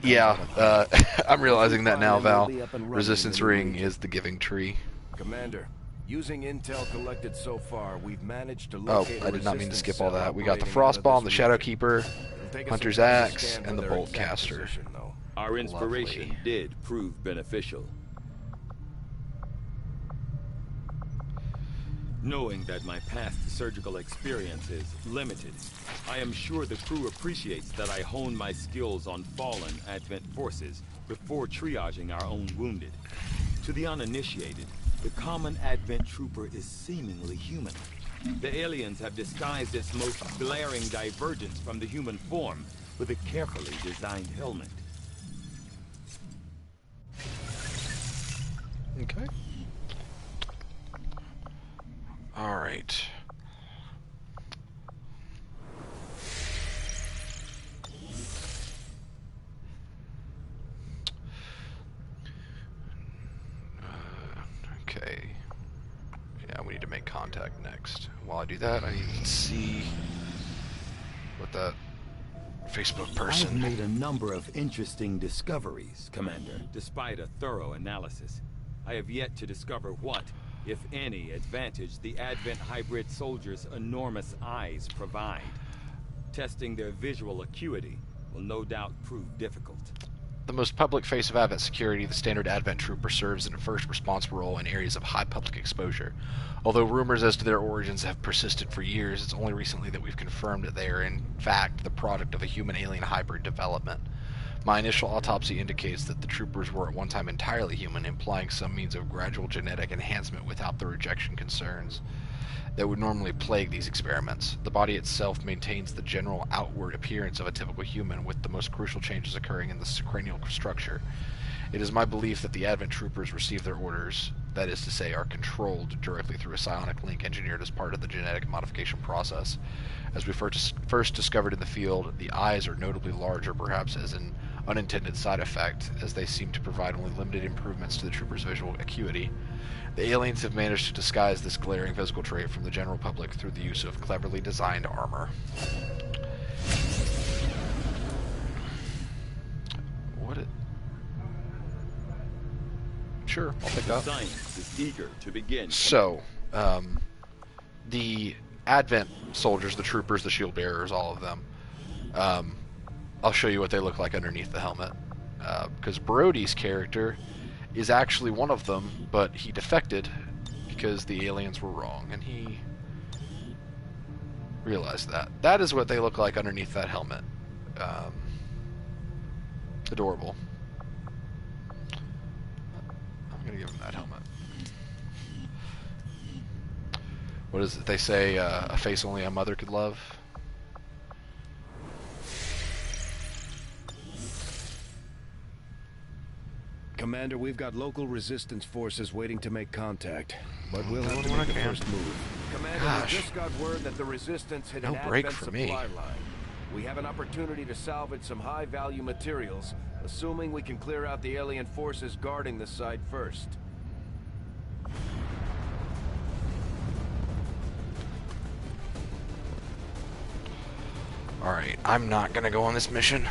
Yeah, I'm realizing that now, Val. Resistance ring is the giving tree. Commander, using intel collected so far, we've managed to locate I did not mean to skip all that. We got the Frost Bomb, the Shadow Keeper, Hunter's Axe, and the Bolt Caster. Our inspiration did prove beneficial. Knowing that my past surgical experience is limited, I am sure the crew appreciates that I hone my skills on fallen Advent forces before triaging our own wounded. To the uninitiated, the common Advent trooper is seemingly human. The aliens have disguised its most glaring divergence from the human form with a carefully designed helmet. Okay. All right. Okay. Yeah, we need to make contact next. While I do that, I need to see what that Facebook person... I've made a number of interesting discoveries, Commander. Despite a thorough analysis, I have yet to discover what, if any, advantage the Advent hybrid soldiers' enormous eyes provide. Testing their visual acuity will no doubt prove difficult. The most public face of Advent security, the standard Advent trooper serves in a first response role in areas of high public exposure. Although rumors as to their origins have persisted for years, it's only recently that we've confirmed that they are in fact the product of a human-alien hybrid development. My initial autopsy indicates that the troopers were at one time entirely human, implying some means of gradual genetic enhancement without the rejection concerns. that would normally plague these experiments. The body itself maintains the general outward appearance of a typical human, with the most crucial changes occurring in the cranial structure. It is my belief that the Advent Troopers receive their orders, that is to say, are controlled directly through a psionic link engineered as part of the genetic modification process. As we first discovered in the field, the eyes are notably larger, perhaps as an unintended side effect, as they seem to provide only limited improvements to the troopers' visual acuity. The aliens have managed to disguise this glaring physical trait from the general public through the use of cleverly designed armor. Sure, I'll pick up. Science is eager to begin. So, the Advent soldiers, the troopers, the shield bearers, all of them, I'll show you what they look like underneath the helmet. Because Brodie's character is actually one of them, but he defected because the aliens were wrong, and he realized that. That is what they look like underneath that helmet. Adorable. I'm gonna give him that helmet. What is it they say, a face only a mother could love? Commander, we've got local resistance forces waiting to make contact, but we'll have to make the first move. Commander, we just got word that the resistance hit an Advent supply line. We have an opportunity to salvage some high-value materials, assuming we can clear out the alien forces guarding the site first. Alright, I'm not gonna go on this mission,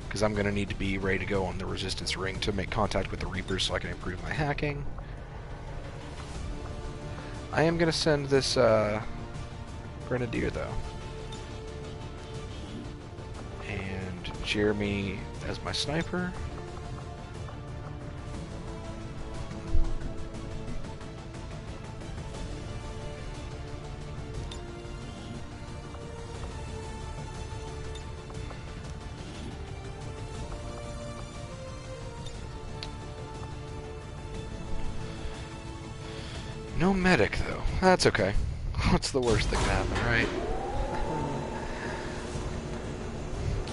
because I'm gonna need to be ready to go on the resistance ring to make contact with the Reapers so I can improve my hacking. I am gonna send this Grenadier though. And Jeremy as my sniper. No medic, though. That's okay. What's the worst that can happen, right?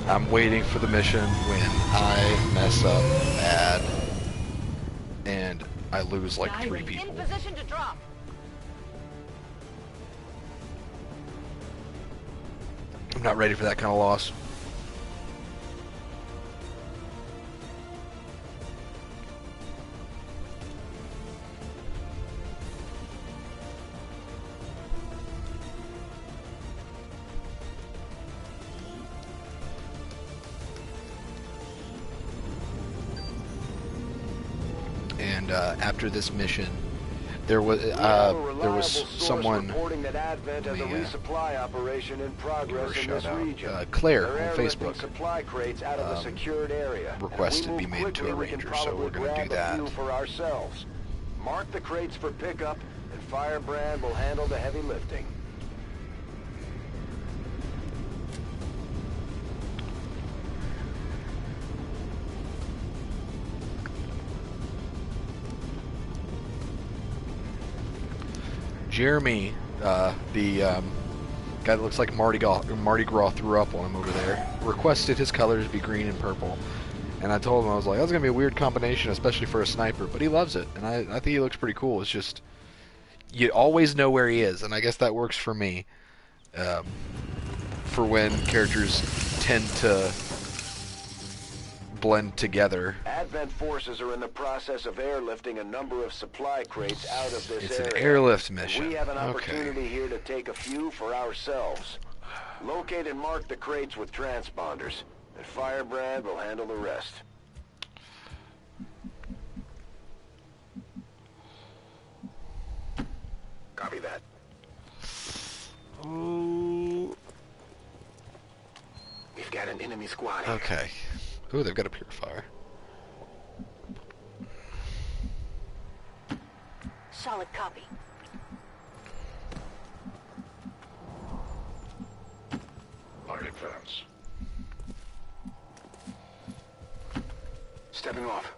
I'm waiting for the mission when I mess up bad and I lose like 3 people. In position to drop. I'm not ready for that kind of loss. And after this mission, there was someone. Reporting that Advent has a resupply operation in progress in this region. Claire on Facebook supply crates out of the secured area. Requested be made into a ranger, so we're going to do that. For ourselves. Mark the crates for pickup, and Firebrand will handle the heavy lifting. Jeremy, the guy that looks like Mardi Gras threw up on him over there, requested his colors be green and purple. And I told him, I was like, that's going to be a weird combination, especially for a sniper, but he loves it. And I think he looks pretty cool. It's just, you always know where he is, and I guess that works for me. For when characters tend to blend together. Advent forces are in the process of airlifting a number of supply crates out of this area. It's an airlift mission. We have an opportunity here to take a few for ourselves. Locate and mark the crates with transponders, and Firebrand will handle the rest. Copy that. Oh. We've got an enemy squad here. Okay. Ooh, they've got a purifier. Solid copy. I advance. Stepping off.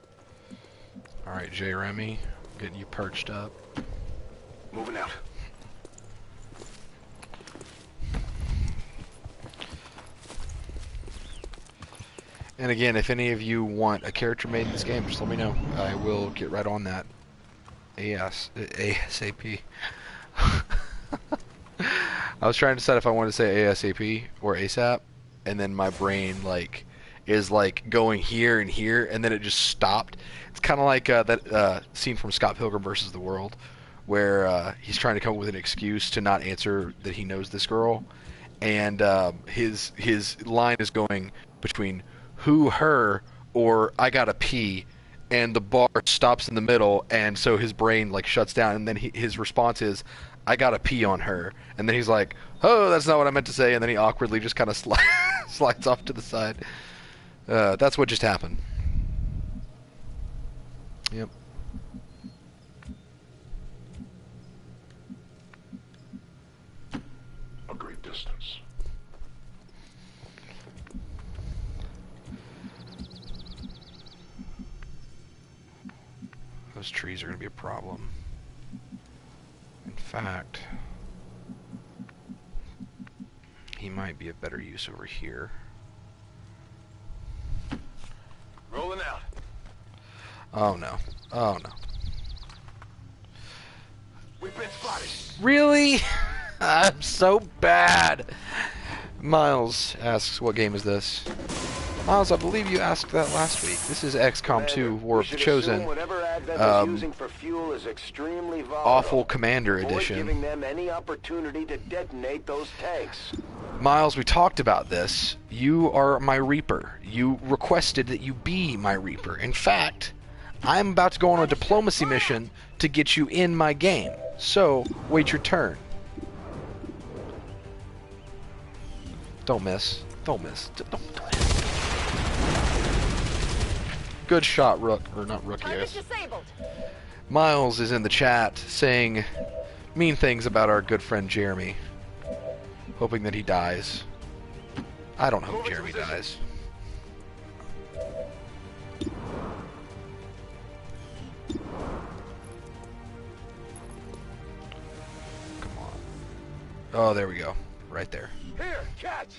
Alright, J. Remy, getting you perched up. Moving out. And again, if any of you want a character made in this game, just let me know. I will get right on that. ASAP. I was trying to decide if I wanted to say ASAP or ASAP, and then my brain is going here and here, and then it just stopped. It's kind of like that scene from Scott Pilgrim vs. the World, where he's trying to come up with an excuse to not answer that he knows this girl, and his line is going between who, her, or I gotta pee, and the bar stops in the middle, and so his brain shuts down, and then his response is, I gotta pee on her, and then he's like, oh, that's not what I meant to say, and then he awkwardly just kind of slides off to the side. That's what just happened. Yep. A great distance. Those trees are going to be a problem. In fact, he might be of better use over here. Rolling out. Oh no. Oh no. We've been spotted. Really? I'm so bad. Miles asks, what game is this? Miles, I believe you asked that last week. This is XCOM 2 War of the Chosen. Awful Commander Edition. Giving them any opportunity to detonate those tanks. Miles, we talked about this. You are my Reaper. You requested that you be my Reaper. In fact, I'm about to go on a diplomacy mission to get you in my game. So, wait your turn. Don't miss. Don't miss. Don't miss. Good shot, Rook. Or not Rookie. Miles is in the chat saying mean things about our good friend Jeremy. Hoping that he dies. I don't hope Jeremy dies. Come on. Oh, there we go. Right there. Here, catch.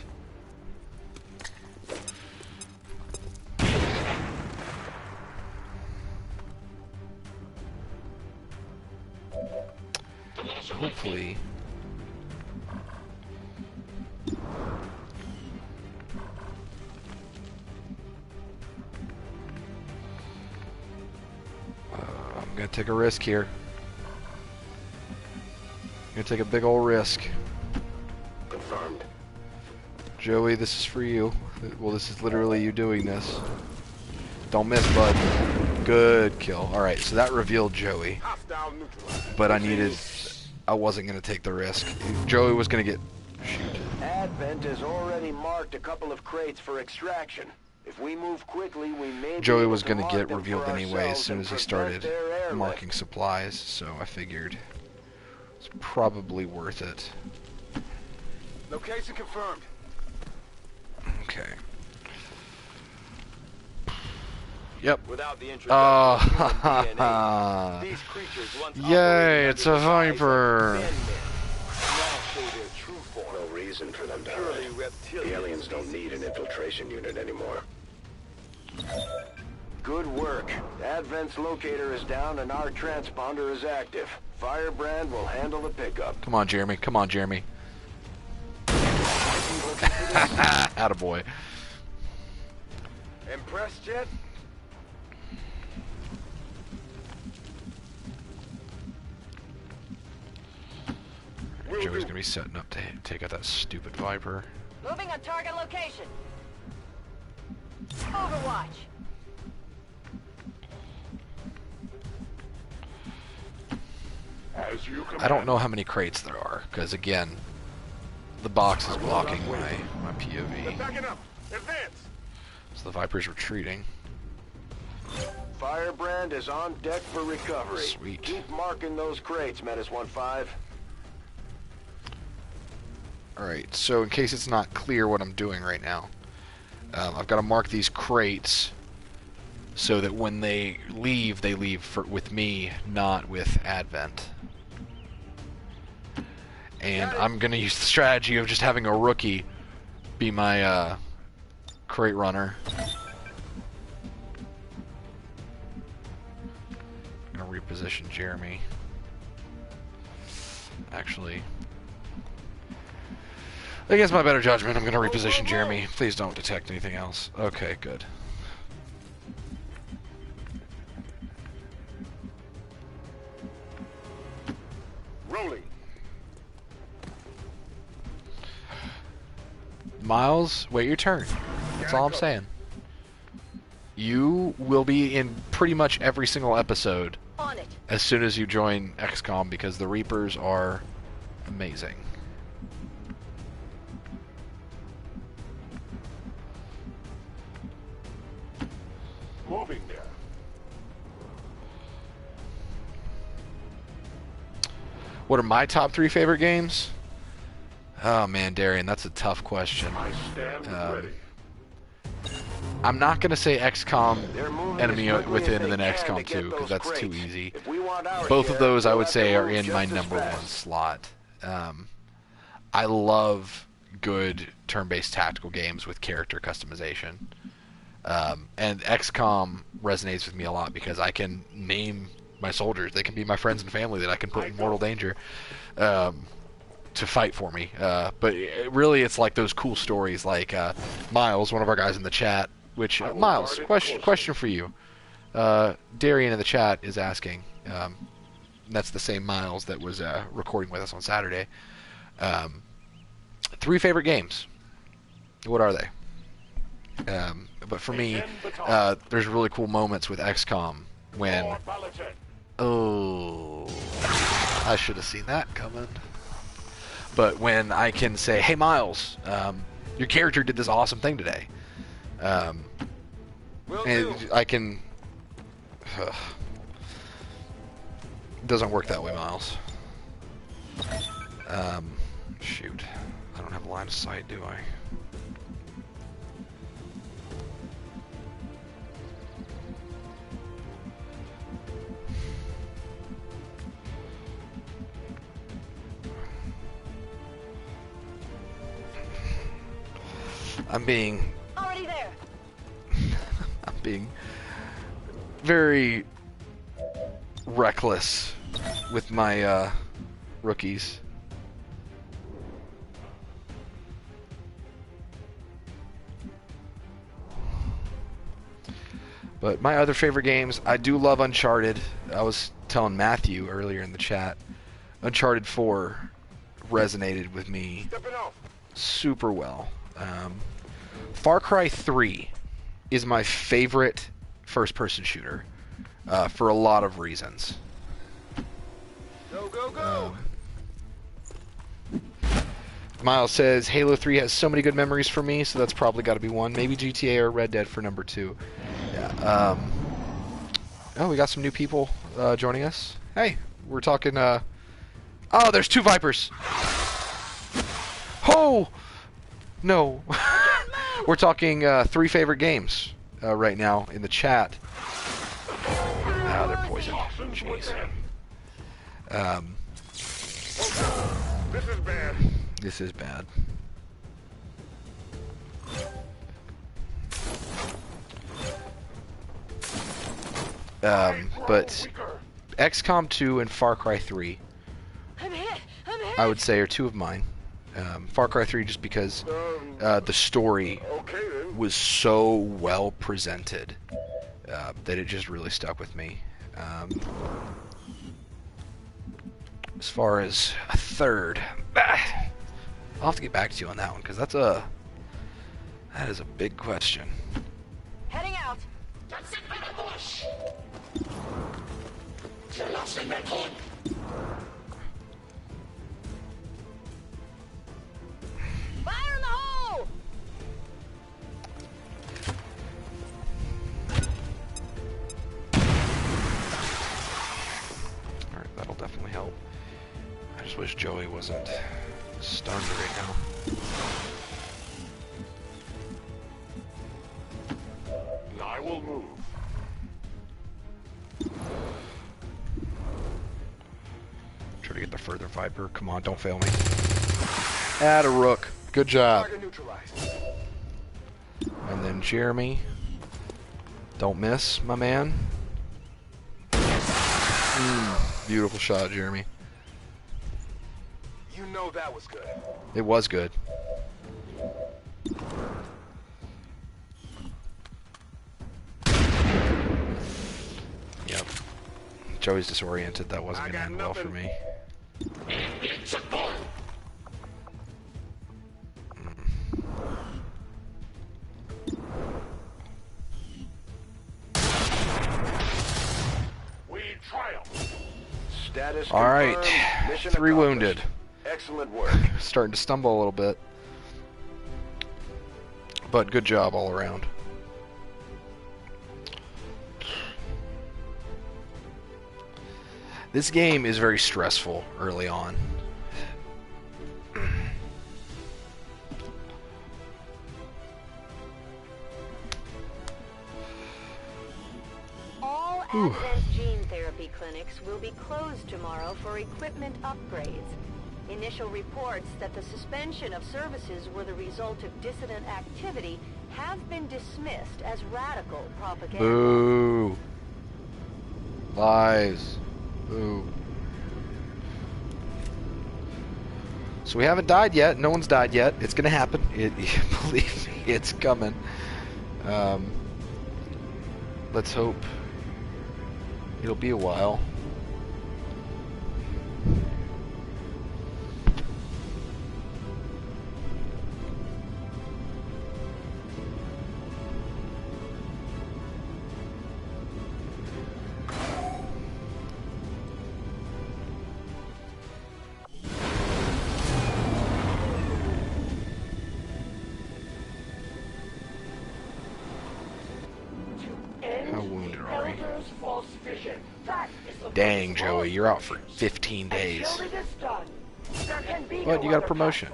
Hopefully. I'm gonna take a risk here. I'm gonna take a big old risk. Confirmed. Joey, this is for you. Well, this is literally you doing this. Don't miss, bud. Good kill. Alright, so that revealed Joey. But I wasn't going to take the risk. Joey was going to get... Shoot. Advent has already marked a couple of crates for extraction. If we move quickly, we may Joey was going to get revealed anyway as soon as he started marking supplies, so I figured it's probably worth it. Location confirmed. Okay. Yep. Without the introduction of human DNA, These creatures once yay, it's a Viper. No reason for them to hide. The aliens don't need an infiltration unit anymore. Good work. Advent's locator is down and our transponder is active. Firebrand will handle the pickup. Come on, Jeremy. Come on, Jeremy. Attaboy. Impressed yet? Joey's gonna be setting up to take out that stupid Viper. Moving on target location. Overwatch. As you I don't know how many crates there are, because again, the box is blocking my POV. Backing up. Advance. So the Viper's retreating. Firebrand is on deck for recovery. Sweet. Keep marking those crates, Menace 1-5. Alright, so in case it's not clear what I'm doing right now, I've got to mark these crates so that when they leave with me, not with Advent. And I'm going to use the strategy of just having a rookie be my crate runner. gonna reposition Jeremy. Actually, against my better judgment, I'm gonna reposition Jeremy. Please don't detect anything else. Okay, good. Rolling. Miles, wait your turn. That's all I'm saying. You will be in pretty much every single episode as soon as you join XCOM because the Reapers are amazing. Moving there. What are my top 3 favorite games? Oh man, Darian, that's a tough question. I stand ready. I'm not going to say XCOM Enemy Within and then XCOM 2 because that's too easy. Both of those I would say are in my number 1 slot. I love good turn-based tactical games with character customization. And XCOM resonates with me a lot because I can name my soldiers. They can be my friends and family that I can put in mortal danger to fight for me. But really it's like those cool stories like Miles, one of our guys in the chat, which, Miles, question for you. Darian in the chat is asking, that's the same Miles that was recording with us on Saturday. 3 favorite games. What are they? But for me, there's really cool moments with XCOM when... Oh, I should have seen that coming. But when I can say, hey Miles, your character did this awesome thing today. And I can... it doesn't work that way, Miles. Shoot. I don't have a line of sight, do I? I'm being... Already there. I'm being very reckless with my rookies. But my other favorite games, I do love Uncharted. I was telling Matthew earlier in the chat, Uncharted 4 resonated with me super well. Far Cry 3 is my favorite first-person shooter for a lot of reasons. Go, go, go! Miles says, Halo 3 has so many good memories for me, so that's probably got to be one. Maybe GTA or Red Dead for number 2. Yeah. Oh, we got some new people joining us. Hey, we're talking... Oh, there's 2 Vipers! Oh! No. We're talking 3 favorite games right now in the chat. Ah, they're poisoned. Jeez. This is bad. This is bad. But XCOM 2 and Far Cry 3, I would say, are 2 of mine. Far Cry 3 just because the story was so well presented that it just really stuck with me. As far as a third, I'll have to get back to you on that one because that is a big question. Heading out. That's it by the bush. You're lost in that camp. Fire in the hole! Alright, that'll definitely help. I just wish Joey wasn't stunned right now. I will move. Try to get the further Viper. Come on, don't fail me. Add a rook. Good job. And then Jeremy. Don't miss, my man. Beautiful shot, Jeremy. You know that was good. It was good. Yep. Joey's disoriented. That wasn't going to end well for me. We triumph. Status All right. confirmed. Mission 3 accomplished. wounded. Excellent work. Starting to stumble a little bit. But good job all around. This game is very stressful early on. All advanced gene therapy clinics will be closed tomorrow for equipment upgrades. Initial reports that the suspension of services were the result of dissident activity have been dismissed as radical propaganda. Boo. Lies. Boo. So we haven't died yet. No one's died yet. It's gonna happen. Believe me, it's coming. Let's hope it'll be a while. How wounded are we? Dang, Joey, you're out for 15 days. But you got a promotion.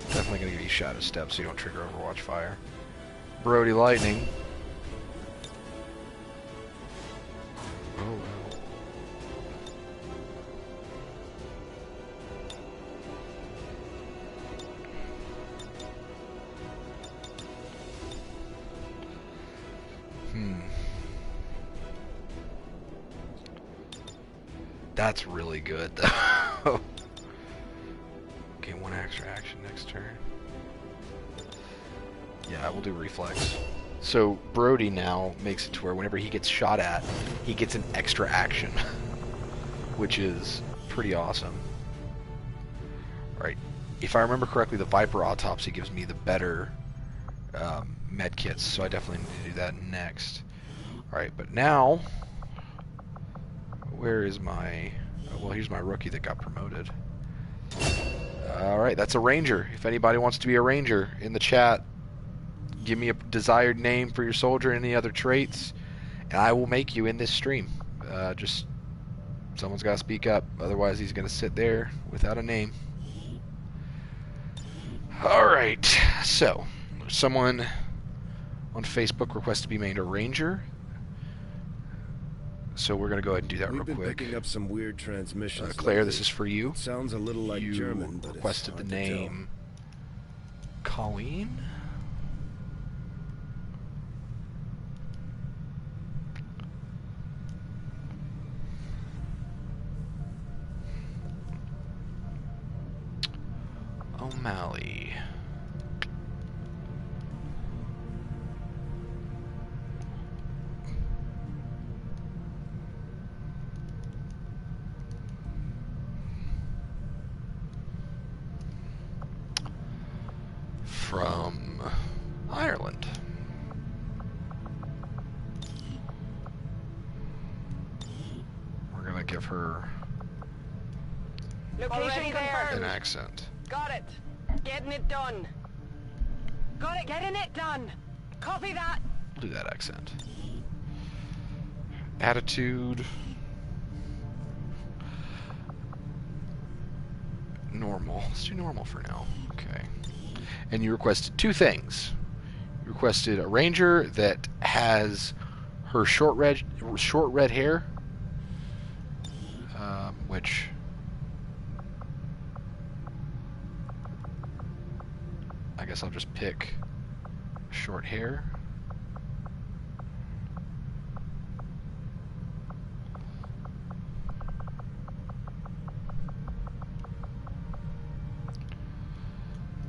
Definitely gonna give you Shadow Step so you don't trigger Overwatch Fire. Brodie Lightning. Oh. That's really good, though. Okay, 1 extra action next turn. Yeah, we'll do reflex. So Brodie now makes it to where whenever he gets shot at, he gets an extra action, which is pretty awesome. Alright, if I remember correctly, the Viper Autopsy gives me the better med kits, so I definitely need to do that next. Alright, but now, where is my... well, here's my rookie that got promoted. Alright, that's a ranger. If anybody wants to be a ranger in the chat, give me a desired name for your soldier and any other traits, and I will make you in this stream. Just someone's got to speak up, otherwise he's going to sit there without a name. Alright, so someone on Facebook requests to be made a ranger. So we're going to go ahead and do that real quick. We've been picking up some weird transmissions. Claire, this is for you. It sounds a little like German, but requested the name Colleen. O'Malley. From Ireland. We're gonna give her Location confirmed. an accent. Got it. Getting it done. Got it. Getting it done. Copy that. We'll do that accent. Attitude. Normal. Let's do normal for now. Okay. And you requested 2 things. You requested a ranger that has her short red hair, which I guess I'll just pick short hair.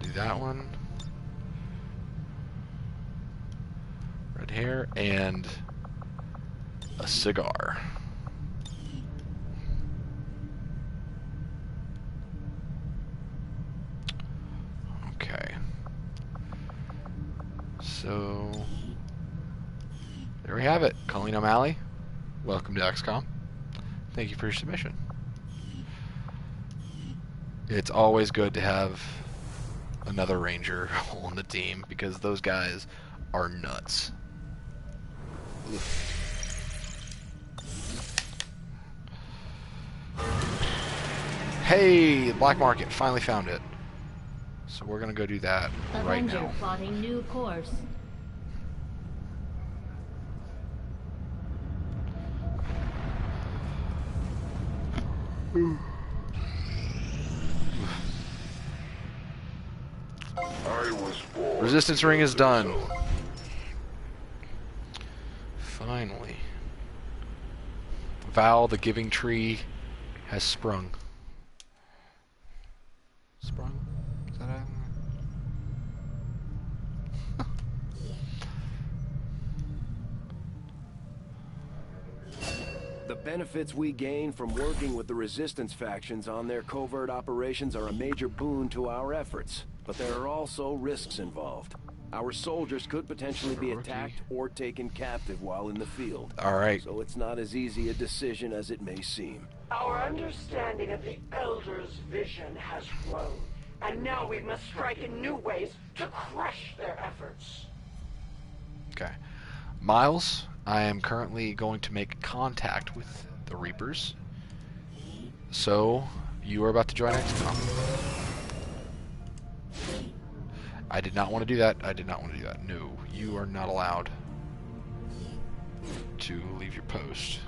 do that one. Red hair and a cigar. Okay. So there we have it. Colleen O'Malley, welcome to XCOM. Thank you for your submission. It's always good to have another ranger on the team because those guys are nuts. Ugh. Hey, Black Market, finally found it. So we're gonna go do that right now. Avenger plotting new course. Resistance ring is done. Finally. Val, the giving tree, has sprung. Sprung? Is that The benefits we gain from working with the Resistance factions on their covert operations are a major boon to our efforts, but there are also risks involved. Our soldiers could potentially be attacked or taken captive while in the field. Alright. So it's not as easy a decision as it may seem. Our understanding of the Elders' vision has grown, and now we must strike in new ways to crush their efforts. Okay. Miles, I am currently going to make contact with the Reapers. So, you are about to join XCOM. I did not want to do that. I did not want to do that. No, you are not allowed to leave your post.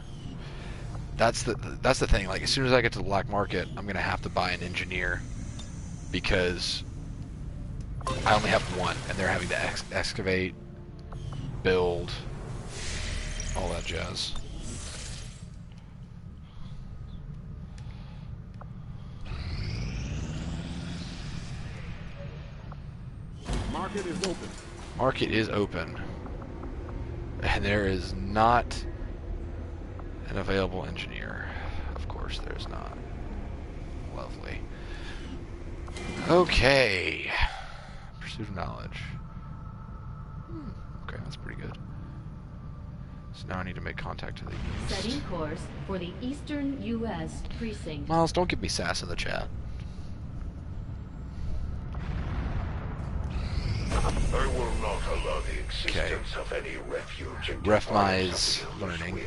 That's the thing. Like, as soon as I get to the black market, I'm gonna have to buy an engineer because I only have one, and they're having to excavate, build, all that jazz. Market is open. Market is open. And there is not an available engineer. Of course there's not. Lovely. Okay. Pursuit of knowledge. Okay, that's pretty good. So now I need to make contact to the east. Setting course for the Eastern U.S. precinct. Miles, don't give me sass in the chat. I will not allow the existence of any refuge in Ref Mai's learning.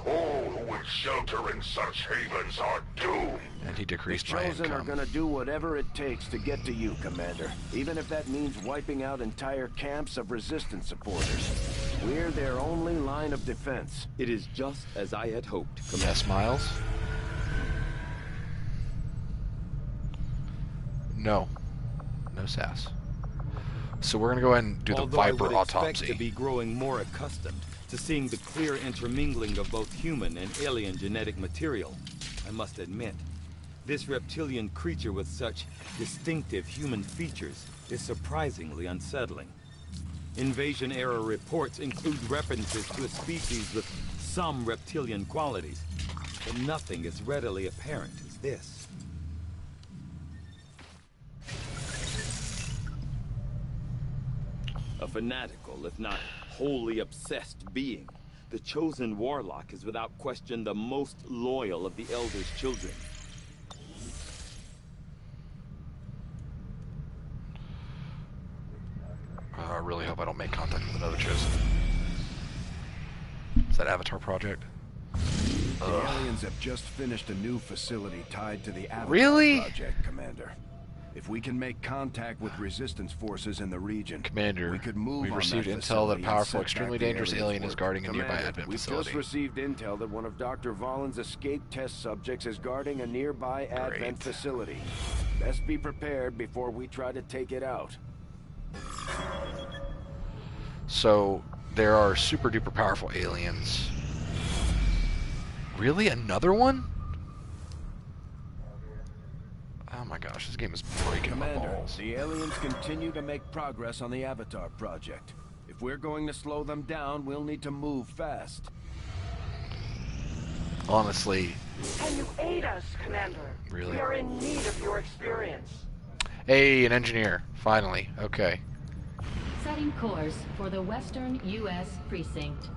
All who would shelter in such havens are doomed. And he decreased The my Chosen income. are gonna do whatever it takes to get to you, Commander. Even if that means wiping out entire camps of Resistance supporters. We're their only line of defense. It is just as I had hoped, Commander. Yes, Miles? No. No sass. So we're gonna go ahead and do the Although Viper I would autopsy. expect to be growing more accustomed to seeing the clear intermingling of both human and alien genetic material, I must admit, this reptilian creature with such distinctive human features is surprisingly unsettling. Invasion-era reports include references to a species with some reptilian qualities, but nothing as readily apparent as this. A fanatical, if not wholly obsessed being, the Chosen Warlock is without question the most loyal of the Elder's children. I really hope I don't make contact with another Chosen. Is that Avatar Project? The aliens have just finished a new facility tied to the Avatar Project, Commander. If we can make contact with Resistance forces in the region, Commander, we could move we've on received that intel that a facility powerful, and set extremely back the dangerous aliens' alien is work. guarding a nearby Commander, advent we've facility. just received intel that one of Dr. Vollen's escape test subjects is guarding a nearby advent facility. Best be prepared before we try to take it out. So, there are super duper powerful aliens. Really? Another one? Oh my gosh, this game is breaking my Commander, balls. the aliens continue to make progress on the Avatar project. If we're going to slow them down, we'll need to move fast. Honestly. Can you aid us, Commander? Really? We are in need of your experience. Hey, an engineer. Finally. Okay. Setting course for the Western U.S. Precinct.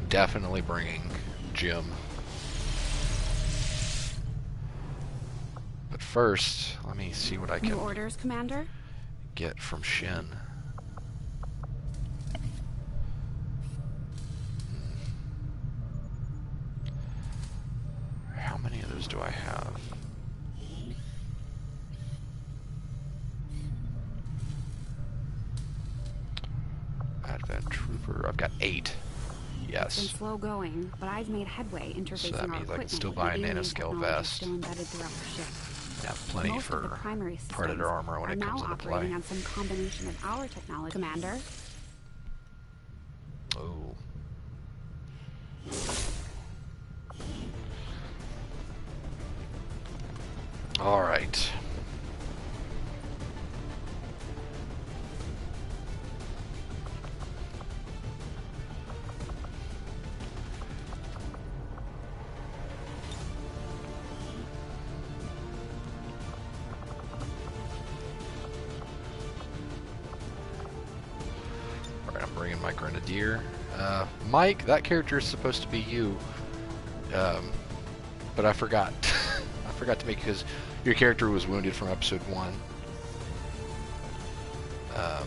Definitely bringing Jim. But first, let me see what I can New orders, Commander? get from Shin. How many of those do I have? Advent Trooper. I've got 8. Yes. It's been slow going, but I've made headway interfacing So that our means I can equipment still with buy a the alien nanoscale technology vest. still embedded throughout the ship. Have plenty Most of the for primary systems Predator armor when are it comes now into operating play. on some combination of our technology, Commander. Oh. All right. Alright, I'm bringing my Grenadier. Mike, that character is supposed to be you. But I forgot. I forgot to make, because your character was wounded from episode 1. Now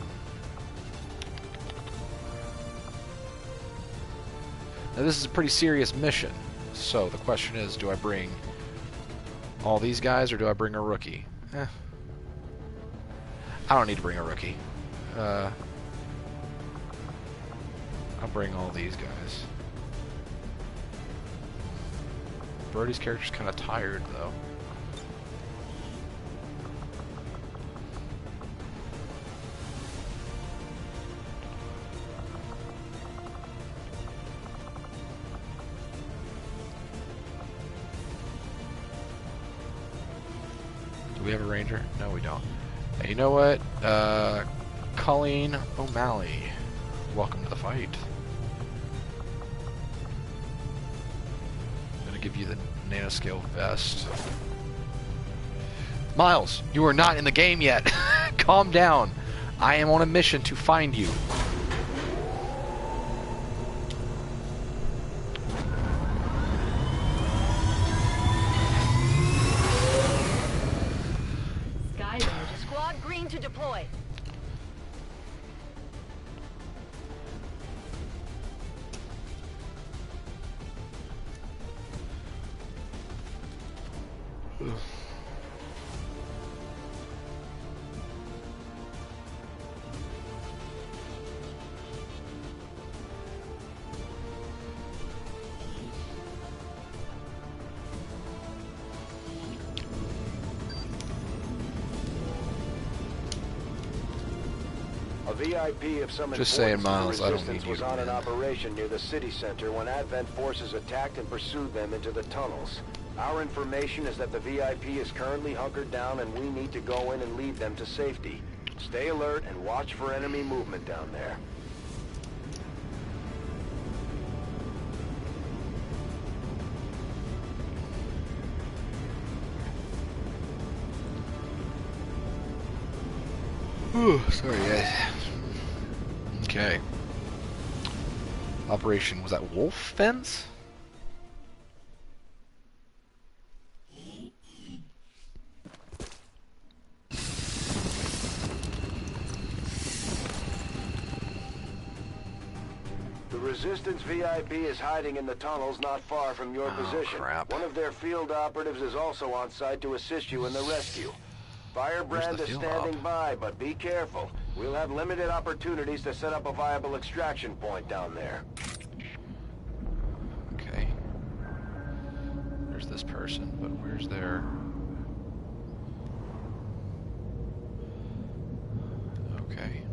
this is a pretty serious mission. So the question is, do I bring all these guys or do I bring a rookie? I don't need to bring a rookie. I'll bring all these guys. Brodie's character's kind of tired, though. Do we have a ranger? No, we don't. Hey, you know what? Colleen O'Malley, welcome to the fight. I'm gonna give you the nanoscale vest. Miles, you are not in the game yet. Calm down. I am on a mission to find you. Squad green to deploy. A VIP of some Just saying, importance Miles, to the I don't need resistance you was to on an win. operation near the city center when Advent forces attacked and pursued them into the tunnels. Our information is that the VIP is currently hunkered down and we need to go in and lead them to safety. Stay alert and watch for enemy movement down there. Sorry, guys. Okay. Operation, was that Wolf Fence? The Resistance VIP is hiding in the tunnels not far from your position. Crap. One of their field operatives is also on site to assist you in the rescue. Firebrand is standing by, but be careful. We'll have limited opportunities to set up a viable extraction point down there. Okay. There's this person, but where's their... Okay.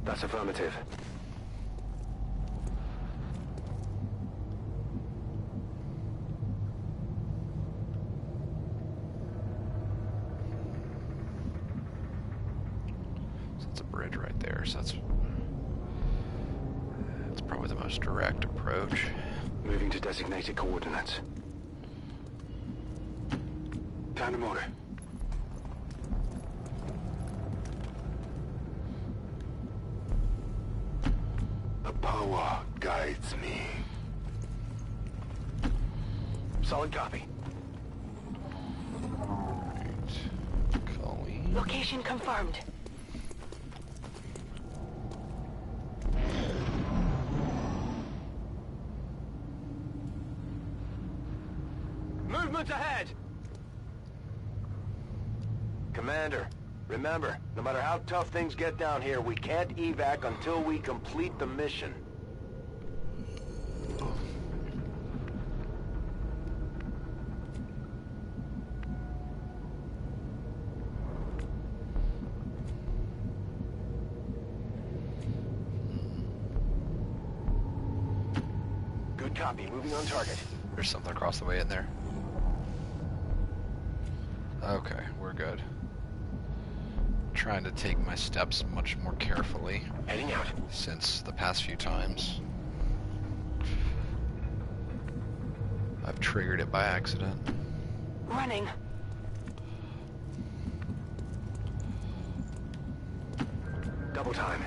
That's affirmative. So it's a bridge right there, so that's probably the most direct approach. Moving to designated coordinates. Found a motor. The power guides me. Solid copy. Location confirmed. Movement ahead! Commander, remember, no matter how tough things get down here, we can't evac until we complete the mission. Good copy, moving on target. There's something across the way in there. Okay, we're good. Trying to take my steps much more carefully. Heading out. Since the past few times I've triggered it by accident. Running. Double time.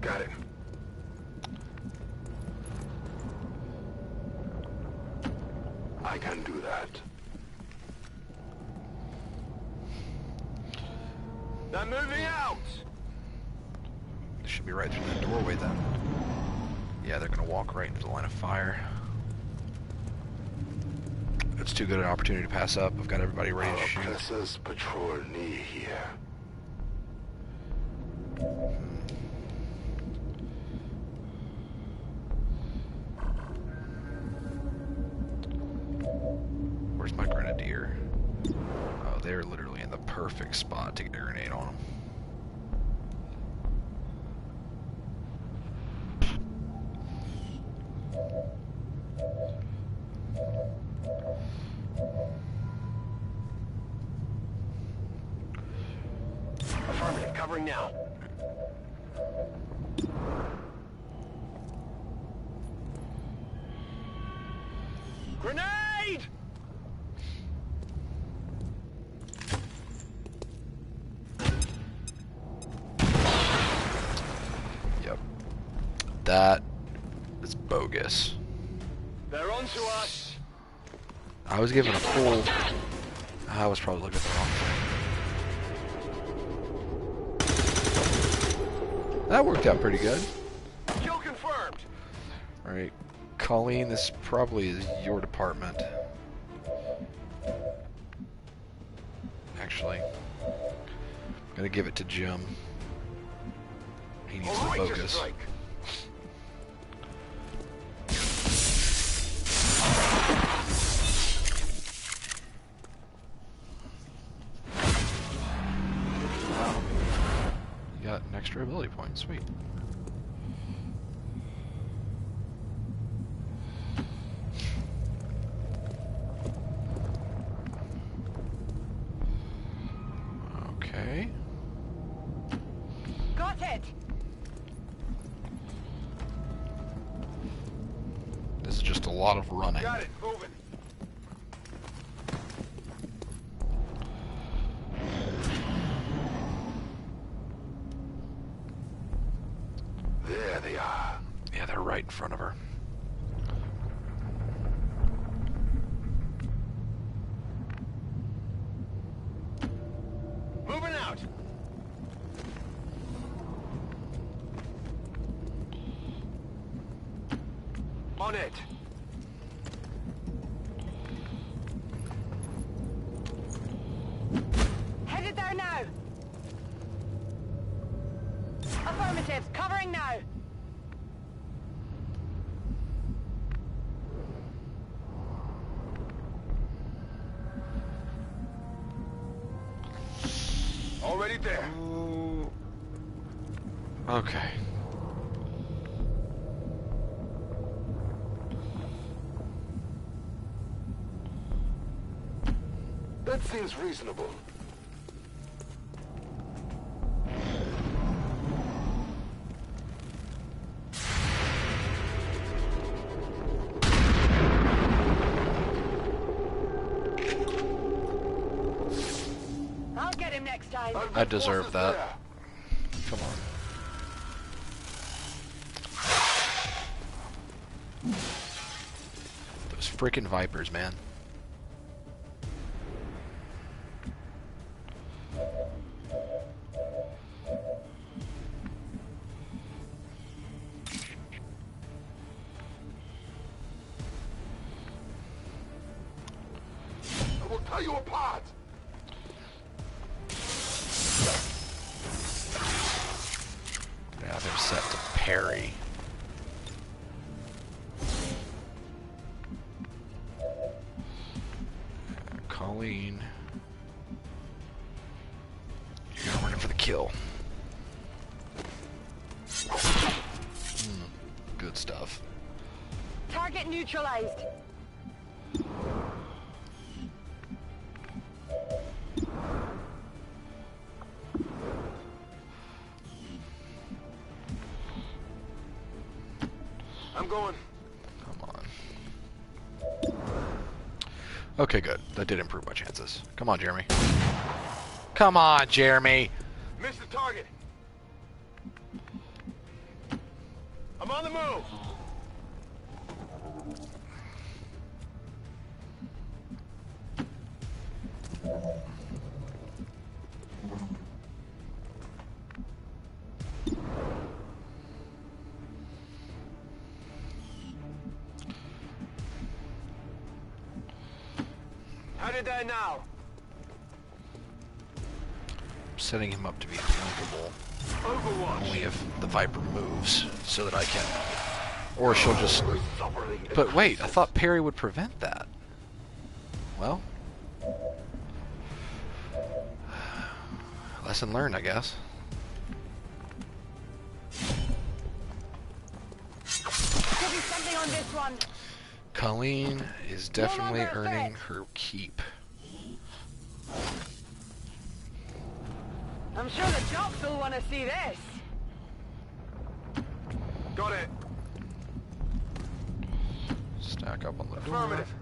Got it. I can do that. They're moving out! They should be right through that doorway then. Yeah, they're gonna walk right into the line of fire. It's too good an opportunity to pass up. I've got everybody ready to shoot. Oppressors patrol near here. Where's my grenadier? Oh, they're literally in the perfect spot to get a grenade on them. Affirmative, covering now. Grenade! Yep. That is bogus. They're onto us. I was given a full... I was probably looking at the wrong thing. That worked out pretty good. Kill confirmed. Alright, Colleen, this probably is your department. Actually, I'm gonna give it to Jim. He needs to focus. Wow. You got an extra ability point, sweet. Okay. Got it. This is just a lot of running. Got it, moving. There they are. Yeah, they're right in front of her. Moving out. On it. Headed there now. Affirmative. Covering now. Already there. Ooh. Okay. That seems reasonable. I'll get him next time. I deserve that. Come on. Those freaking Vipers, man. I will tear you apart. Yeah, they're set to parry. Colleen. You're running for the kill. Good stuff. Target neutralized. I'm going. Come on. Okay, good. That did improve my chances. Come on, Jeremy. Come on, Jeremy. Missed the target. I'm on the move. How did that now? I'm setting him up to be flankable. Overwatch. Only if the Viper moves, so that I can... Or she'll just... But wait, I thought parry would prevent that. Well... Lesson learned, I guess. Could be something on this one. Colleen is definitely earning her keep. I'm sure the Jocks will want to see this. Got it. Stack up on the door. Affirmative.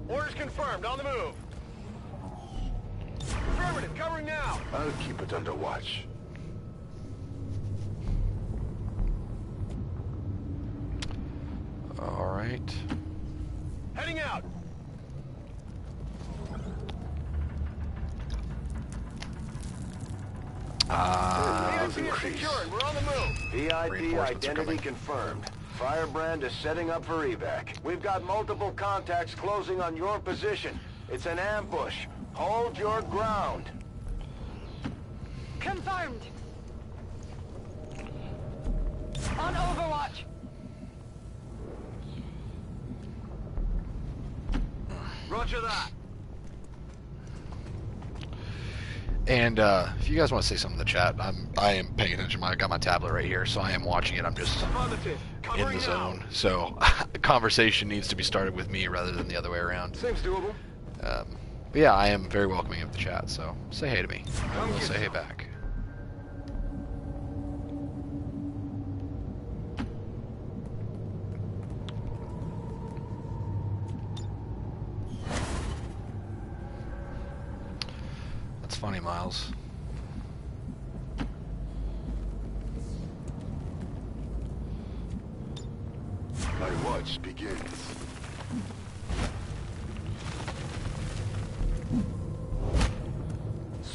Orders confirmed. On the move. Affirmative. Covering now. I'll keep it under watch. All right. Heading out. VIP is secured. We're on the move. VIP identity confirmed. Firebrand is setting up for evac. We've got multiple contacts closing on your position. It's an ambush. Hold your ground. Confirmed. On Overwatch. Roger that. And if you guys want to say something in the chat, I am paying attention. I got my tablet right here, so I am watching it. I'm just in the zone. So conversation needs to be started with me rather than the other way around. Seems doable. But yeah, I am very welcoming of the chat. So say hey to me. I will say hey back. That's funny, Miles. My watch begins.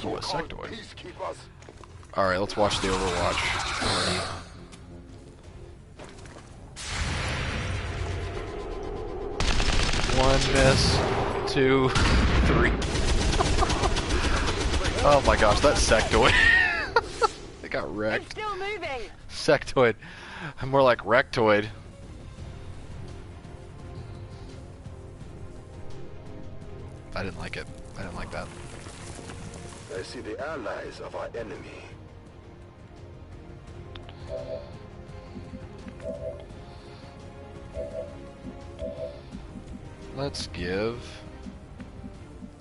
Oh, a sectoid. Peacekeepers. Alright, let's watch the Overwatch. One miss, 2, 3. Oh my gosh, that sectoid. They got wrecked. It's still moving. Sectoid. More like rectoid. I didn't like it. I didn't like that. I see the allies of our enemy. Let's give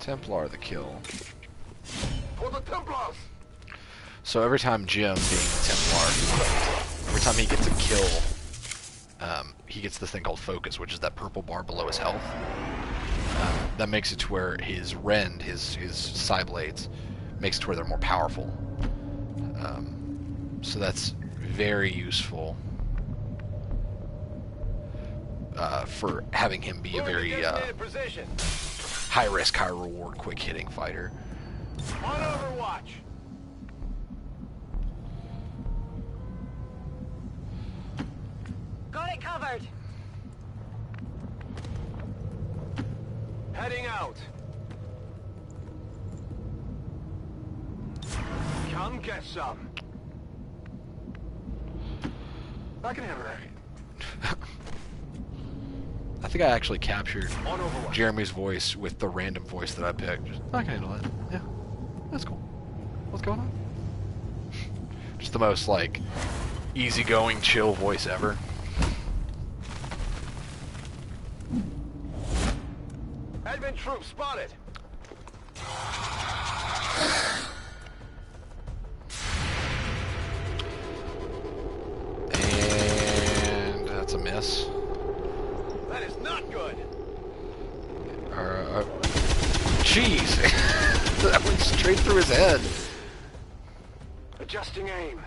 Templar the kill. For the Templars! So every time Jim, being Templar, every time he gets a kill, he gets this thing called focus, which is that purple bar below his health. That makes it to where his rend, his psi blades, makes it to where they're more powerful. So that's very useful for having him be a very high risk, high reward, quick hitting fighter. On Overwatch. Got it covered. Heading out. Come get some. I can handle that. I think I actually captured Jeremy's voice with the random voice that I picked. I can handle it. Yeah, that's cool. What's going on? Just the most, like, easygoing, chill voice ever. Advent troops spotted. And that's a miss. That is not good. Jeez. That went straight through his head. Adjusting aim.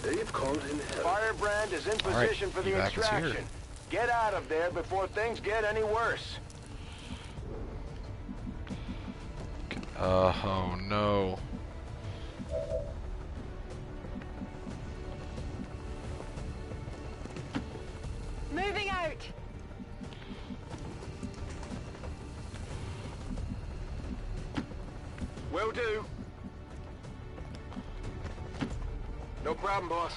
They've called in help. Firebrand is in position for the extraction. Get out of there before things get any worse. Oh no. Moving out. Will do. No problem, boss.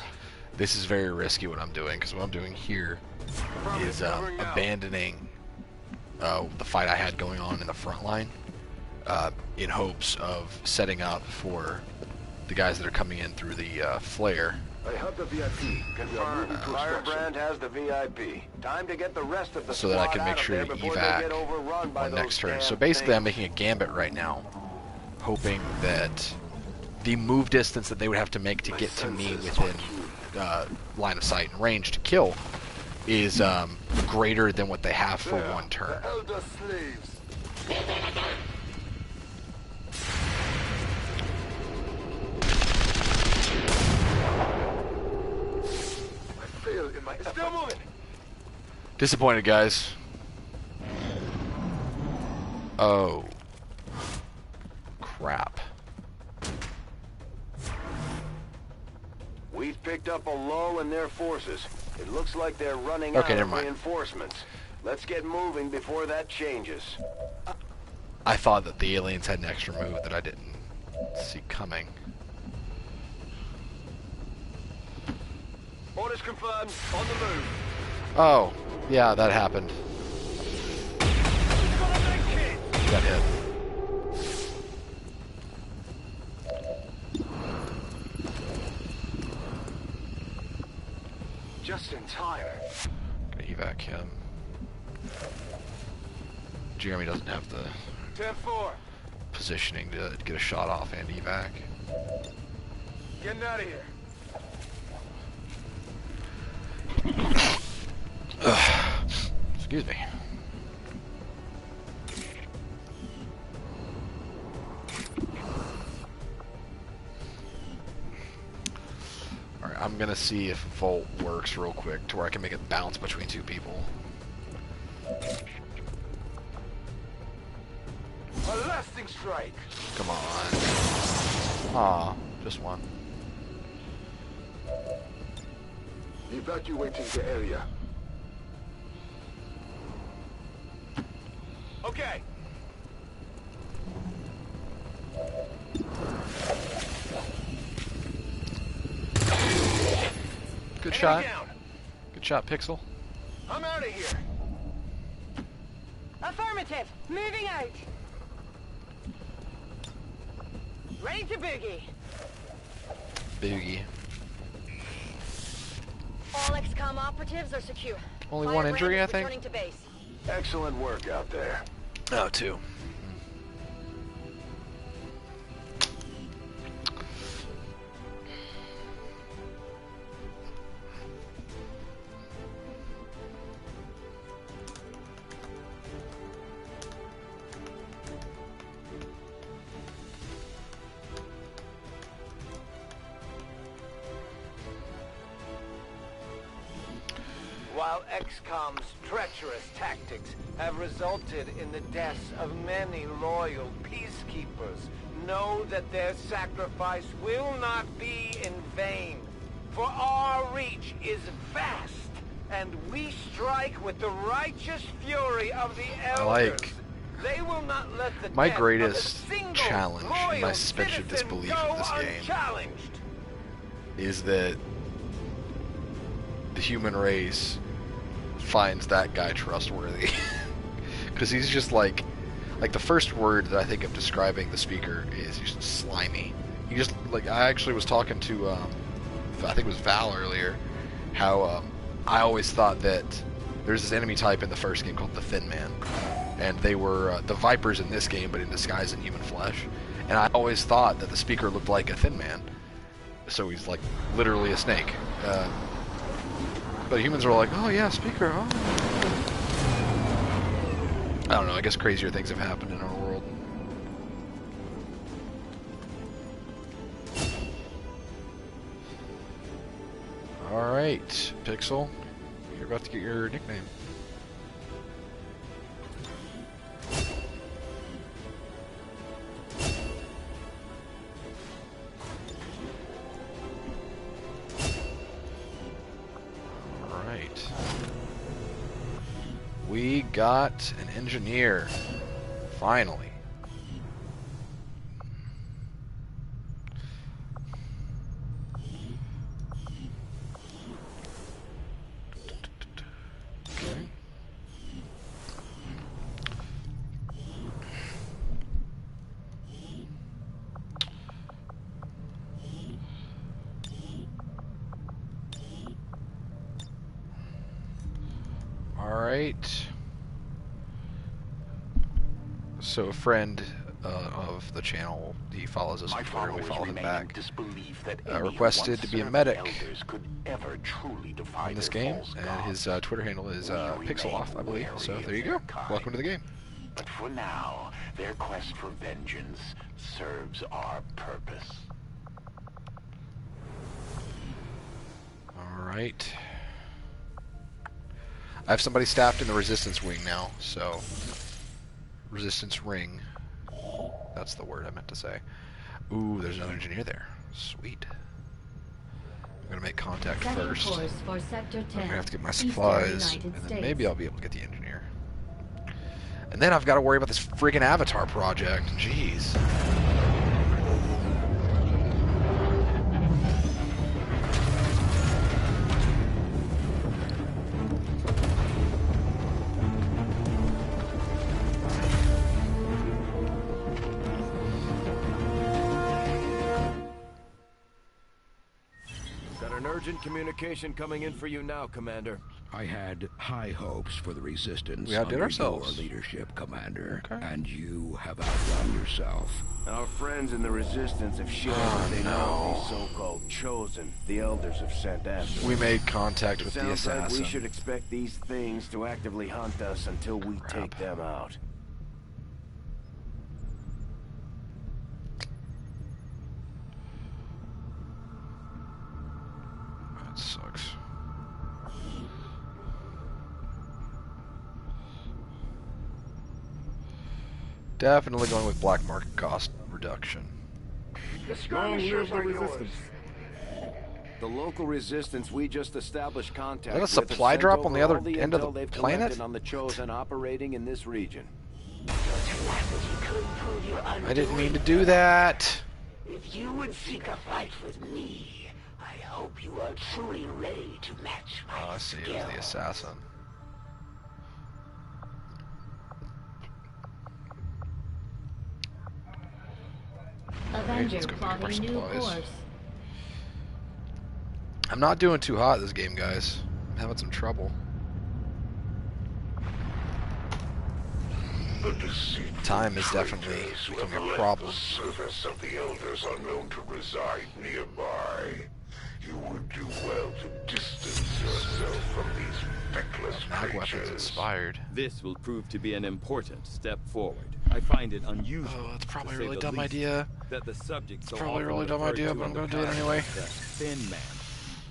This is very risky what I'm doing, because what I'm doing here is abandoning the fight I had going on in the front line in hopes of setting up for the guys that are coming in through the flare. I have the VIP. Confirmed. Firebrand has the VIP. Time to get the rest of the so that I can make sure to evac on next turn. So basically I'm making a gambit right now, hoping that the move distance that they would have to make to get to me within line of sight and range to kill is greater than what they have for one turn. The elder slaves. I fail in my Still moving. Disappointed, guys. Oh. Crap. We've picked up a lull in their forces. It looks like they're running out of reinforcements. Let's get moving before that changes. I thought that the aliens had an extra move that I didn't see coming. Orders confirmed. On the move. Oh, yeah, that happened. You got hit. Just in time. Gonna evac him. Jeremy doesn't have the 10-4. positioning to get a shot off and evac. Getting out of here. Excuse me. Alright, I'm gonna see if Volt works real quick to where I can make it bounce between two people. A lasting strike. Come on. Aw, just one. Evacuating the area. Okay. Good shot. Good shot, Pixel. I'm out of here. Affirmative. Moving out. Ready to boogie. Boogie. All XCOM operatives are secure. Only one injury, I think. Returning to base. Excellent work out there. Oh, two. While XCOM's treacherous tactics have resulted in the deaths of many loyal peacekeepers, know that their sacrifice will not be in vain. For our reach is vast, and we strike with the righteous fury of the elders. They will not let the my death greatest of a single challenge in my loyal suspension of citizen disbelief go in this game unchallenged. is that the human race finds that guy trustworthy. Because he's just like the first word that I think of describing the speaker is he's slimy. He just, like, I actually was talking to, I think it was Val earlier, how I always thought that there's this enemy type in the first game called the Thin Man. And they were the Vipers in this game, but in disguise in human flesh. And I always thought that the speaker looked like a Thin Man. So he's, like, literally a snake. But humans are like, oh yeah, speaker, oh. I don't know, I guess crazier things have happened in our world. Alright, Pixel, you're about to get your nickname. We got an engineer, finally. Okay. All right. So a friend of the channel, he follows us on Twitter, and we follow him back, requested to be a medic in this game, and his Twitter handle is Pixeloff, I believe, so there you go. Welcome to the game. But for now, their quest for vengeance serves our purpose. Alright. I have somebody staffed in the resistance wing now, so... Resistance ring. That's the word I meant to say. Ooh, there's another engineer there. Sweet. I'm gonna make contact first. For Sector 10, I'm gonna have to get my supplies, and then maybe I'll be able to get the engineer. And then I've got to worry about this friggin' Avatar project. Jeez. Urgent communication coming in for you now, Commander. I had high hopes for the Resistance we outdid under ourselves. your leadership, Commander, okay. And you have outdone yourself. Our friends in the Resistance have shared what they know of these so-called Chosen. The Elders have sent after. We made contact with the Sounds like assassin. we should expect these things to actively hunt us until we take them out. That sucks. Definitely going with black market cost reduction. Long live the Resistance. The local Resistance we just established contact Is that a with supply have drop sent on the over other all the end of intel the they've planet? collected on the Chosen operating in this region. tenacity could prove your undoing. I didn't mean to do that. If you would seek a fight with me, I hope you are truly ready to match my Oh, I see. It was the assassin. Avenger plotting new course. I'm not doing too hot this game, guys. I'm having some trouble. Time is definitely becoming a problem. The service of the elders are known to reside nearby. You would do well to distance yourself from these feckless Mag weapons inspired. This will prove to be an important step forward. I find it unusual. Oh, that's probably a really dumb idea. That the subject so probably a really often dumb idea, but I'm going to do it anyway. The Thin Man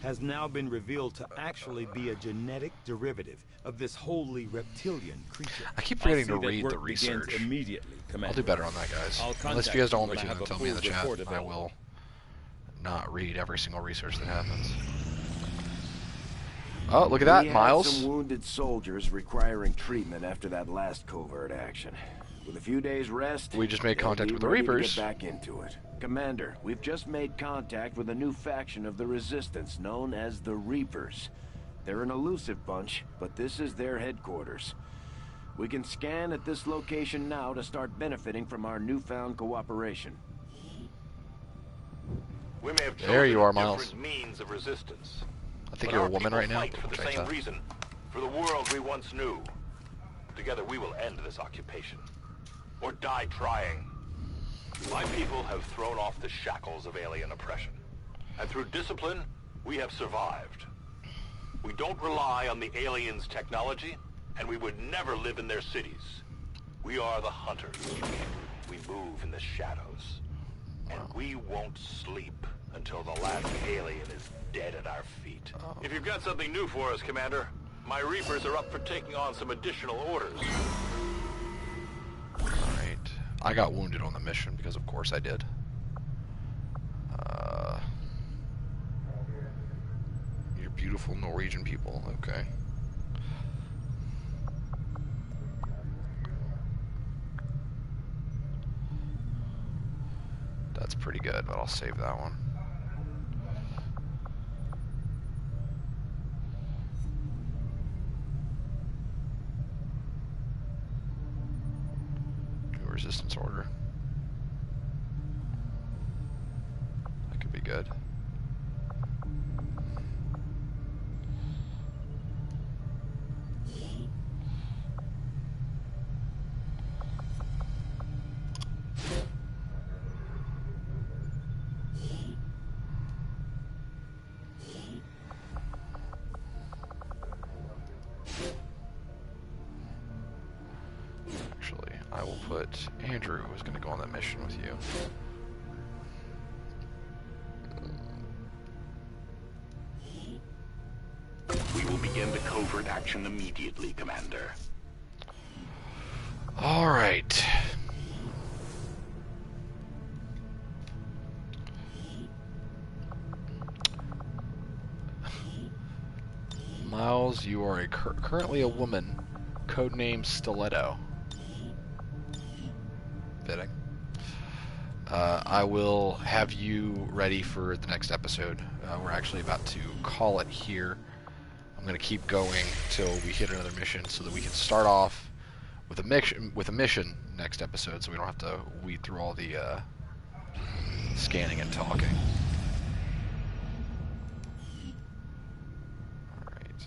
has now been revealed to actually be a genetic derivative of this wholly reptilian creature. I keep forgetting to read the research. I'll do better on that, guys. Unless if you guys don't want me to, then tell me in the chat. I will not read every single research that happens. Oh, look at that, Miles. Some wounded soldiers requiring treatment after that last covert action. With a few days rest, we just made contact with the Reapers. Get back into it. Commander, we've just made contact with a new faction of the Resistance known as the Reapers. They're an elusive bunch, but this is their headquarters. We can scan at this location now to start benefiting from our newfound cooperation. We may have there you are, Miles. Different means of resistance. I think you're a woman right now. Fight for the same reason, for the world we once knew. Together we will end this occupation, or die trying. My people have thrown off the shackles of alien oppression, and through discipline, we have survived. We don't rely on the aliens' technology, and we would never live in their cities. We are the hunters. We move in the shadows, and we won't sleep until the last alien is dead at our feet. If you've got something new for us, Commander, my Reapers are up for taking on some additional orders. Alright. I got wounded on the mission, because of course I did. You're beautiful Norwegian people, okay. That's pretty good, but I'll save that one. Resistance order. That could be good. I will put Andrew, who's going to go on that mission with you. We will begin the covert action immediately, Commander. All right. Miles, you are currently a woman, codename Stiletto. Fitting. I will have you ready for the next episode. We're actually about to call it here. I'm going to keep going till we hit another mission so that we can start off with a mission next episode, so we don't have to weed through all the scanning and talking. Alright.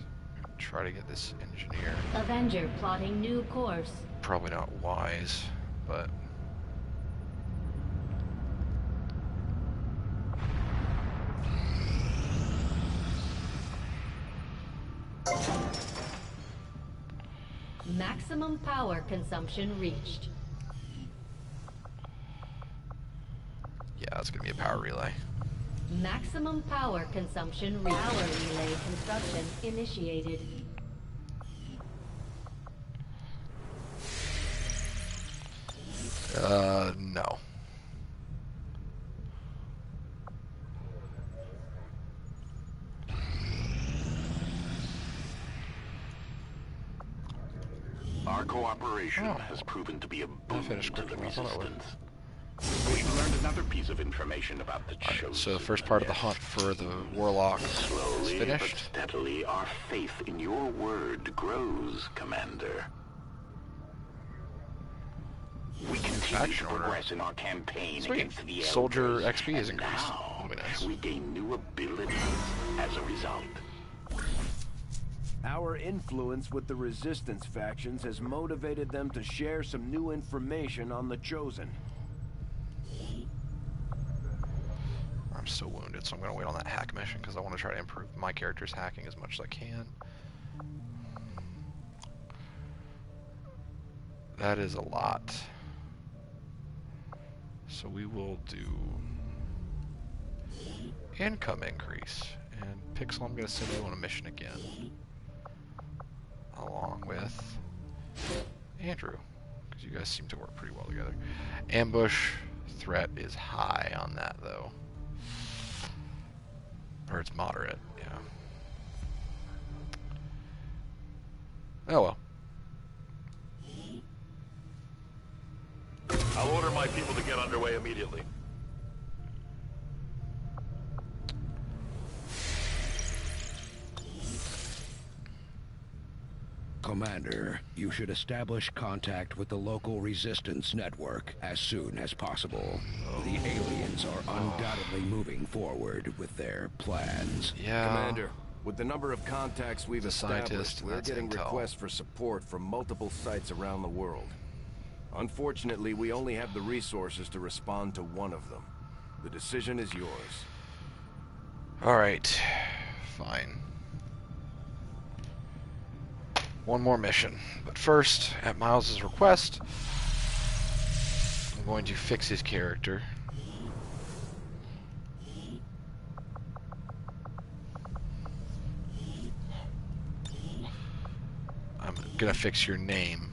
Try to get this engineer. Avenger plotting new course. Probably not wise, but Maximum power consumption reached. yeah, it's gonna be a power relay. Maximum power consumption reached. Power relay construction initiated. No. Our cooperation has proven to be a boon to the Resistance. We've learned another piece of information about the Chosen. So the first part of the hunt for the Warlock is finished. But steadily, our faith in your word grows, Commander. We continue to progress in our campaign against the Elders. Soldier XP is increased. Now, nice. we gain new abilities as a result. Our influence with the Resistance factions has motivated them to share some new information on the Chosen. I'm still wounded, so I'm going to wait on that hack mission because I want to try to improve my character's hacking as much as I can. That is a lot. So we will do income increase. And Pixel, I'm going to send you on a mission again. Along with Andrew, because you guys seem to work pretty well together. Ambush threat is high on that, though. Or it's moderate, yeah. Oh well. I'll order my people to get underway immediately. Commander, you should establish contact with the local resistance network as soon as possible. The aliens are undoubtedly moving forward with their plans. Yeah. Commander, with the number of contacts we've established, we're getting requests for support from multiple sites around the world. Unfortunately, we only have the resources to respond to one of them. The decision is yours. Alright. Fine. One more mission. But first, at Miles' request, I'm going to fix his character. I'm gonna fix your name.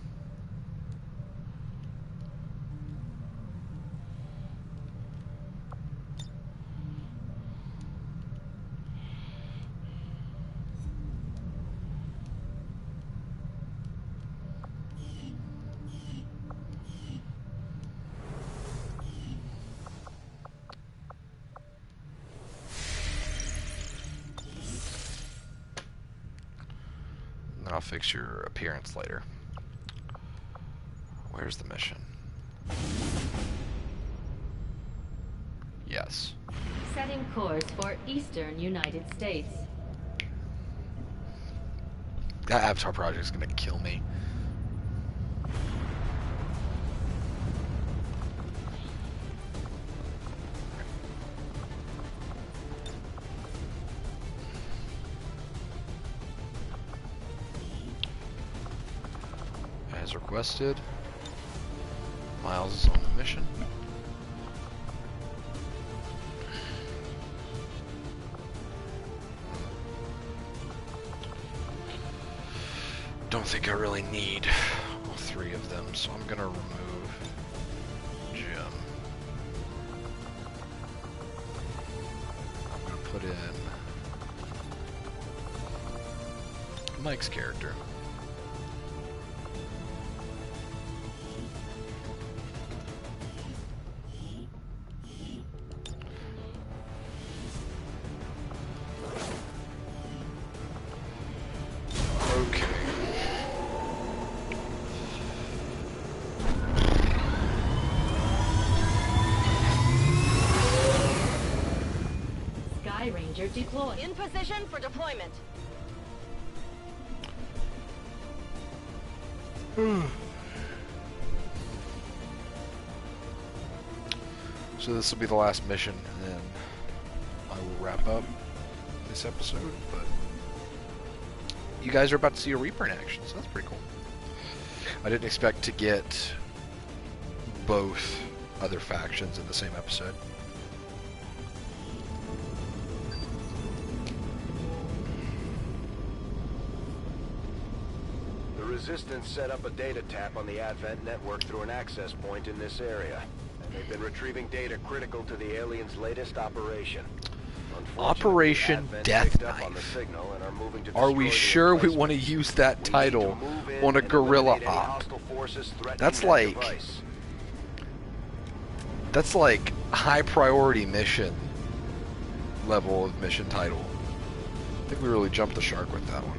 I'll fix your appearance later. Where's the mission? Yes. Setting course for Eastern United States. That Avatar project is gonna kill me. As requested, Miles is on the mission. Don't think I really need all three of them, so I'm gonna remove Jim. I'm gonna put in Mike's character. Deploy. In position for deployment. So this will be the last mission, and then I will wrap up this episode. But you guys are about to see a Reaper in action, so that's pretty cool. I didn't expect to get both other factions in the same episode. Resistance set up a data tap on the Advent network through an access point in this area. And they've been retrieving data critical to the aliens' latest operation. Operation Death Knife. Are we sure we want to use that title on a guerrilla op. That's like high priority mission level of mission title. I think we really jumped the shark with that one.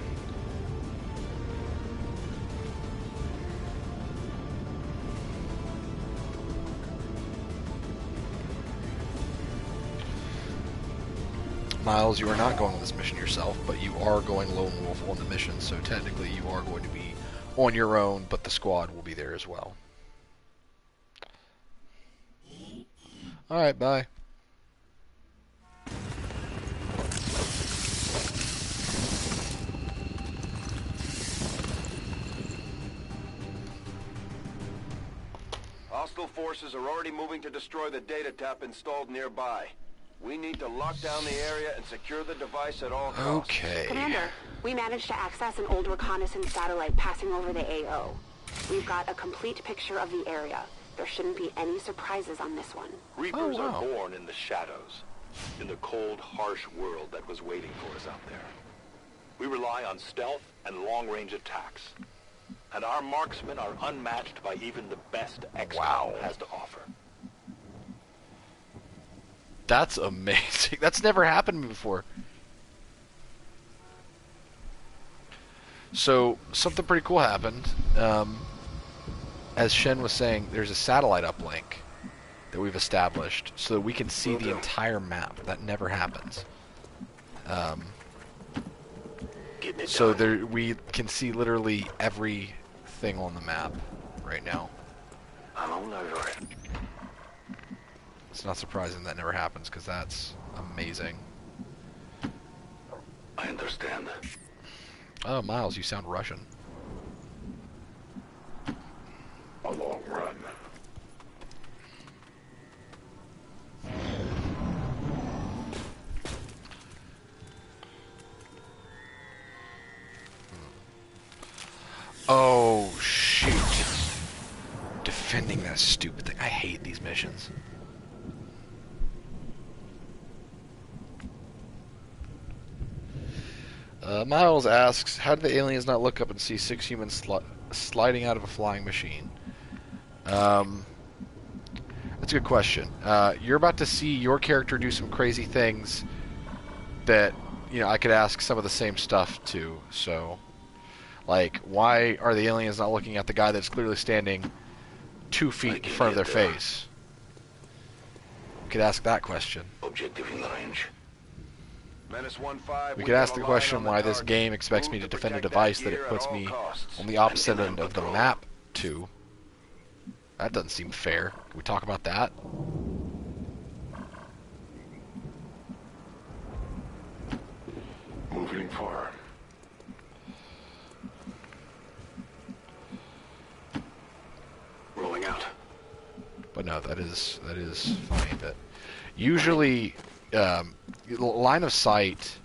Miles, you are not going on this mission yourself, but you are going lone wolf on the mission, so technically you are going to be on your own, but the squad will be there as well. Alright, bye. Hostile forces are already moving to destroy the data tap installed nearby. We need to lock down the area and secure the device at all costs. Okay. Commander, we managed to access an old reconnaissance satellite passing over the AO. We've got a complete picture of the area. There shouldn't be any surprises on this one. Reapers are born in the shadows, in the cold, harsh world that was waiting for us out there. We rely on stealth and long-range attacks. And our marksmen are unmatched by even the best XCOM has to offer. That's amazing. That's never happened to me before. So, something pretty cool happened. As Shen was saying, there's a satellite uplink that we've established so that we can see the entire map. That never happens. So there, we can see literally everything on the map right now. I'm all over it. It's not surprising that never happens, because that's amazing. I understand. Oh, Miles, you sound Russian. A long run. Oh, shoot. Defending that stupid thing. I hate these missions. Miles asks, how did the aliens not look up and see 6 humans sliding out of a flying machine? That's a good question. You're about to see your character do some crazy things that, you know, I could ask some of the same stuff to. So, like, why are the aliens not looking at the guy that's clearly standing 2 feet in front of their face? We could ask that question. Objective in range. We could ask the question why this game expects me to defend a device that it puts me on the opposite end of the map to. That doesn't seem fair. Can we talk about that? Moving far. Rolling out. But no, that is fine. But usually, line of sight,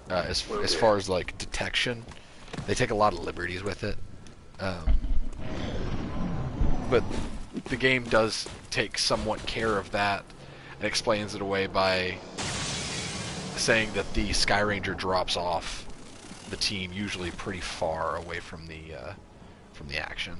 as far as like detection, they take a lot of liberties with it. But the game does take somewhat care of that and explains it away by saying that the Sky Ranger drops off the team usually pretty far away from the action.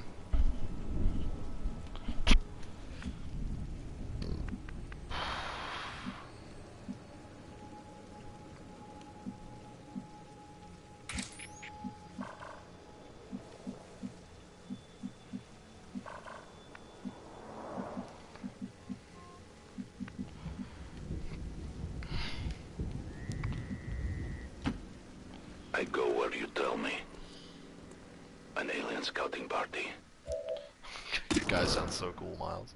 I go where you tell me. An alien scouting party. You guys sound so cool, Miles.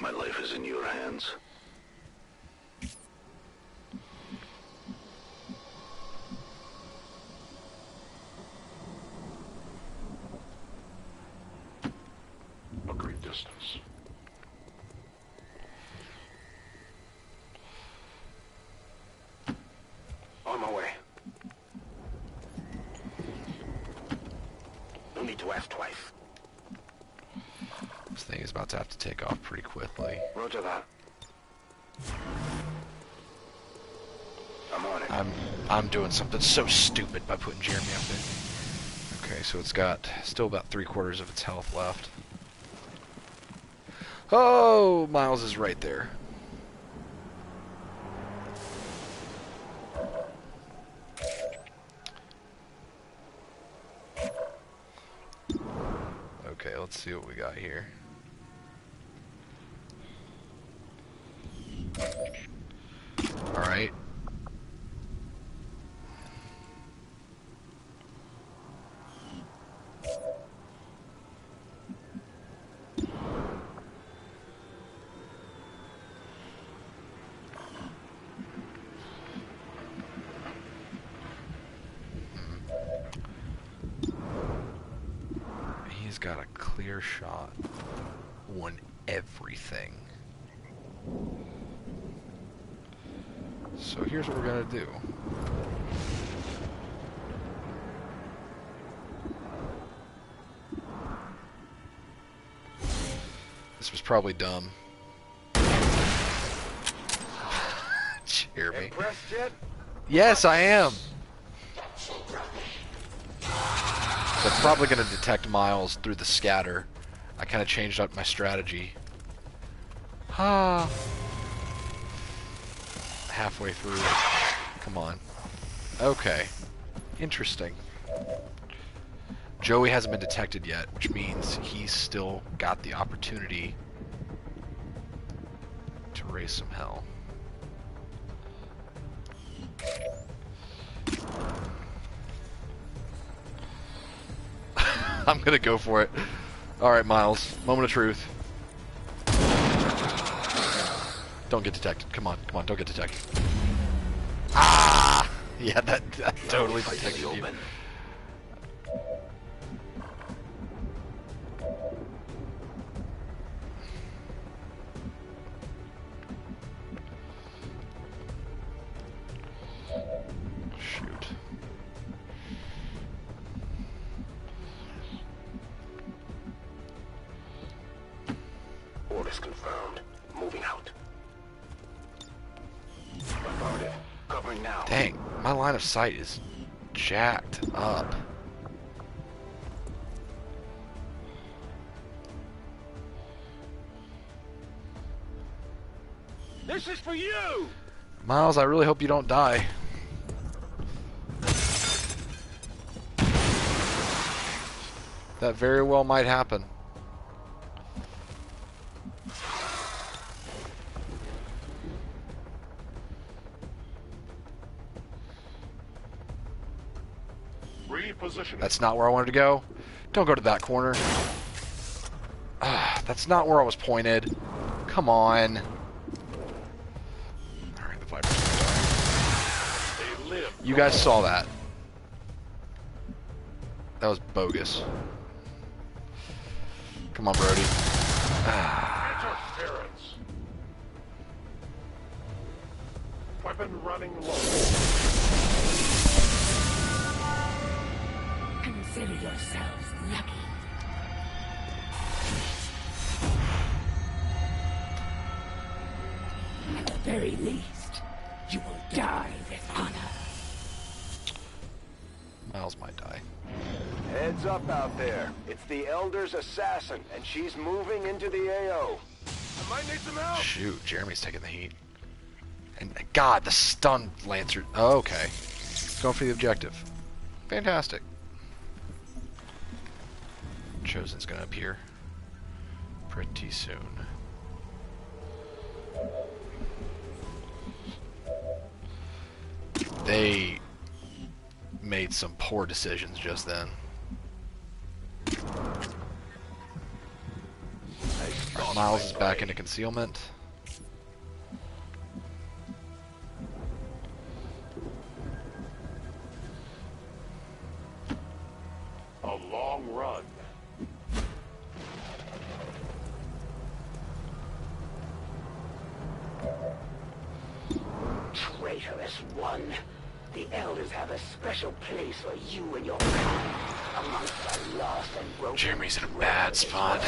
My life is in your hands. Agreed distance. On my way. No need to ask twice. This thing is about to have to take off pretty quickly. Roger that. I'm on it. I'm doing something so stupid by putting Jeremy up there. Okay, so it's got still about 3/4 of its health left. Oh, Miles is right there. Okay, let's see what we got here. Alright. He's got a clear shot on everything. So here's what we're gonna do. This was probably dumb. Jeremy. Impressed yet? Yes, I am. They're probably going to detect Miles through the scatter. I kind of changed up my strategy. Halfway through. Come on. Okay. Interesting. Joey hasn't been detected yet, which means he's still got the opportunity to raise some hell. I'm gonna go for it. Alright, Miles. Moment of truth. Don't get detected. Come on, don't get detected. Ah! Yeah, that totally detected you. Shoot. Orders confirmed. Moving out. Affirmative. Covering now. Dang, my line of sight is jacked up. This is for you! Miles, I really hope you don't die. That very well might happen. Repositioning. That's not where I wanted to go. Don't go to that corner. That's not where I was pointed. Come on. Alright, the Viper's gonna die. You guys saw that. That was bogus. Come on, Brodie. Interference. Weapon running low. Consider yourselves lucky. At the very least, you will die with honor. Miles might die. Heads up out there. It's the Elder's assassin, and she's moving into the AO. I might need some help. Shoot, Jeremy's taking the heat. And God, the stun Lancer. Oh, okay. Going for the objective. Fantastic. Chosen's gonna appear pretty soon. They made some poor decisions just then. Miles is back into concealment. A long run. Traitorous one. The Elders have a special place for you and your kind amongst the lost and broken. Jeremy's in a bad spot.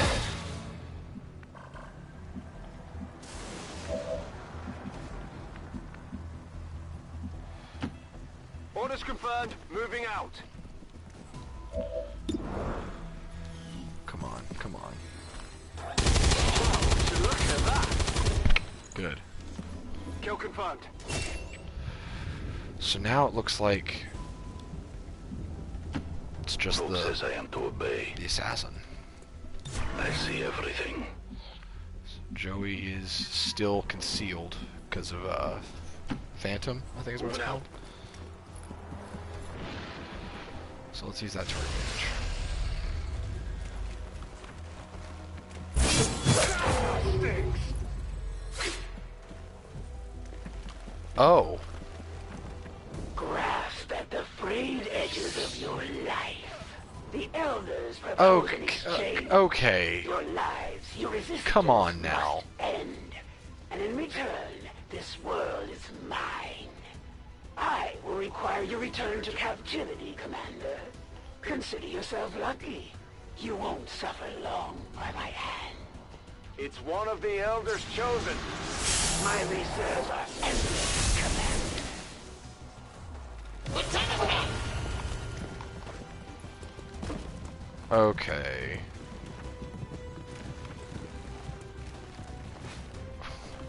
confirmed. Moving out. Come on, come on. Look at that. Good. Kill confirmed. So now it looks like it's just Coop says I am to obey. the assassin. I see everything. Joey is still concealed because of Phantom, I think is what it's called. So let's use that to our advantage. Oh. Grasp at the frayed edges of your life. The elders propose in exchange Okay. your lives, your resistance. Come on now. Must end. And in return, this world is mine. I will require your return to captivity, Commander. Consider yourself lucky. You won't suffer long by my hand. It's one of the elders chosen. My reserves are endless, Commander. Okay.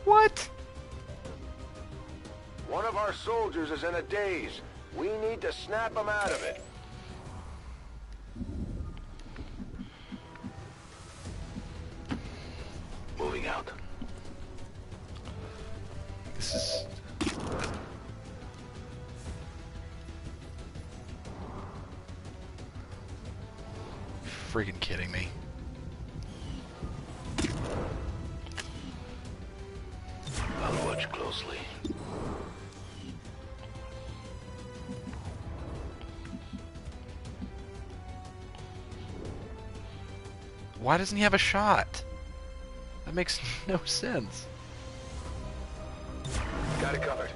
What? One of our soldiers is in a daze. We need to snap him out of it. Moving out. This is... freaking kidding me. I'll watch closely. Why doesn't he have a shot? That makes no sense. Got it covered.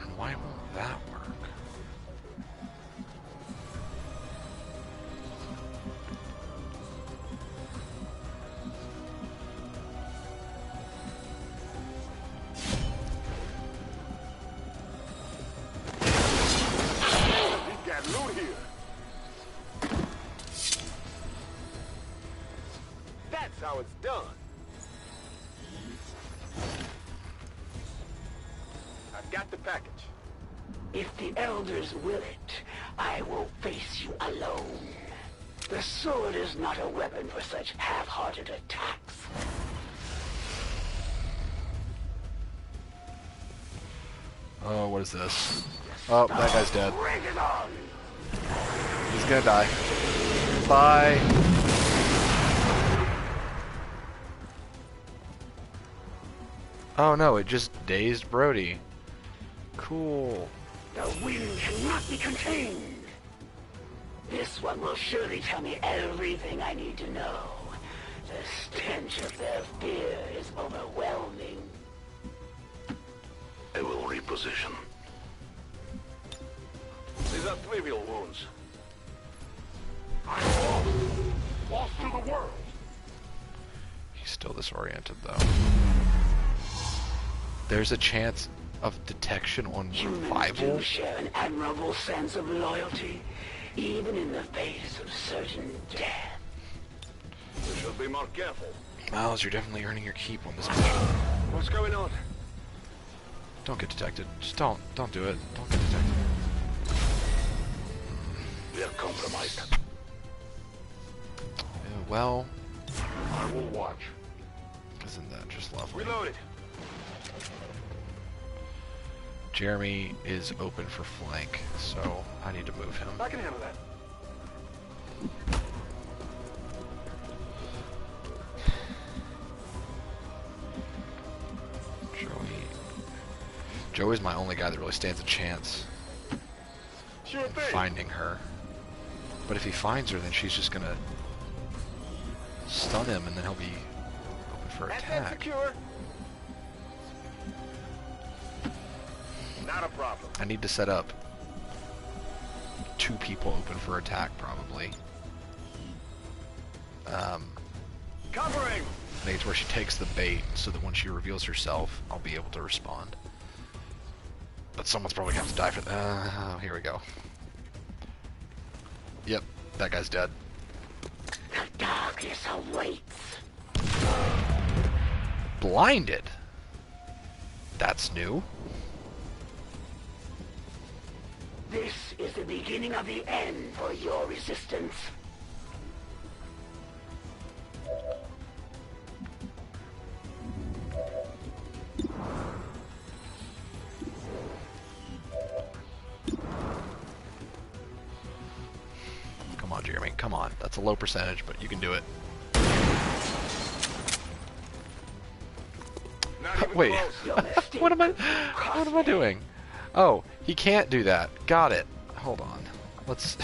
And why won't that work? Loot here. That's how it's done. I've got the package. If the elders will it, I will face you alone. The sword is not a weapon for such half-hearted attacks. Oh, what is this? Oh, that guy's dead. Bring it on! He's gonna die. Bye. Oh no, it just dazed Brodie. Cool. The wind cannot be contained. This one will surely tell me everything I need to know. The stench of their fear is overwhelming. I will reposition. These are trivial wounds. Lost to the world. He's still disoriented though. There's a chance of detection on revival. Do share an admirable sense of loyalty, even in the face of certain death. We should be more careful. Miles, you're definitely earning your keep on this mission. What's going on? Don't get detected. Just don't do it. Don't get detected. We are compromised. Well, I will watch. Isn't that just lovely? Reloaded. Jeremy is open for flank, so I need to move him. I can handle that. Joey's my only guy that really stands a chance finding her. But if he finds her, then she's just gonna stun him, and then he'll be open for attack. Secure. Not a problem. I need to set up 2 people open for attack, probably. Covering! I think it's where she takes the bait so that when she reveals herself, I'll be able to respond. But someone's probably going to have to die for that. Oh, here we go. Yep, that guy's dead. The darkness awaits. Blinded? That's new. This is the beginning of the end for your resistance. Come on, Jeremy. Come on. That's a low percentage, but you can do it. Wait. What am I doing? Oh, he can't do that. Got it. Hold on. Let's...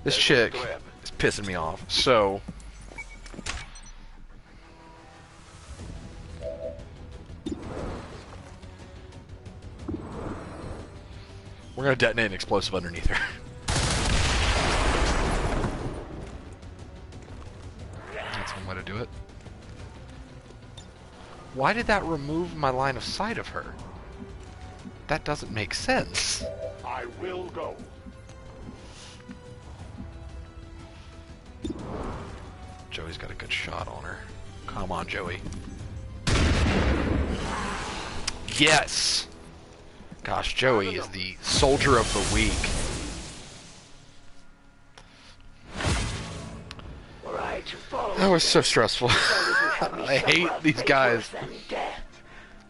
This chick is pissing me off. So... we're gonna detonate an explosive underneath her. That's one way to do it. Why did that remove my line of sight of her? That doesn't make sense. I will go. Joey's got a good shot on her. Come on, Joey. Yes! Gosh, Joey is the soldier of the week. That was so stressful. I hate these guys.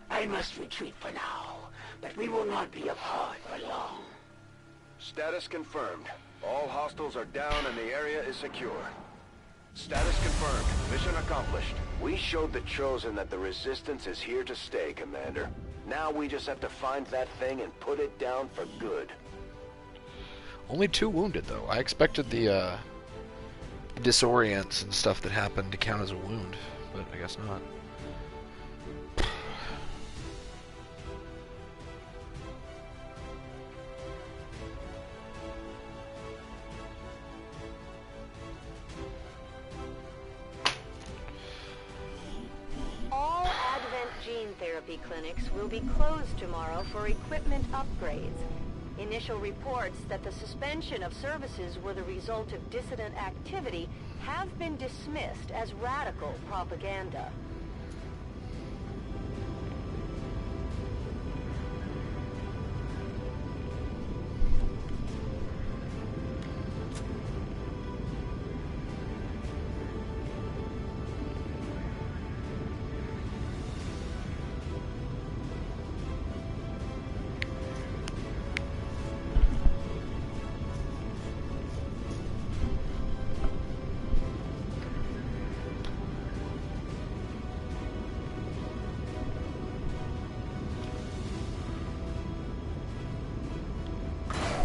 I must retreat for now, but we will not be apart for long. Status confirmed. All hostiles are down and the area is secure. Status confirmed. Mission accomplished. We showed the Chosen that the Resistance is here to stay, Commander. Now we just have to find that thing and put it down for good. Only 2 wounded, though. I expected the disorients and stuff that happened to count as a wound, but I guess not. All Advent gene therapy clinics will be closed tomorrow for equipment upgrades. Initial reports that the suspension of services were the result of dissident activity have been dismissed as radical propaganda.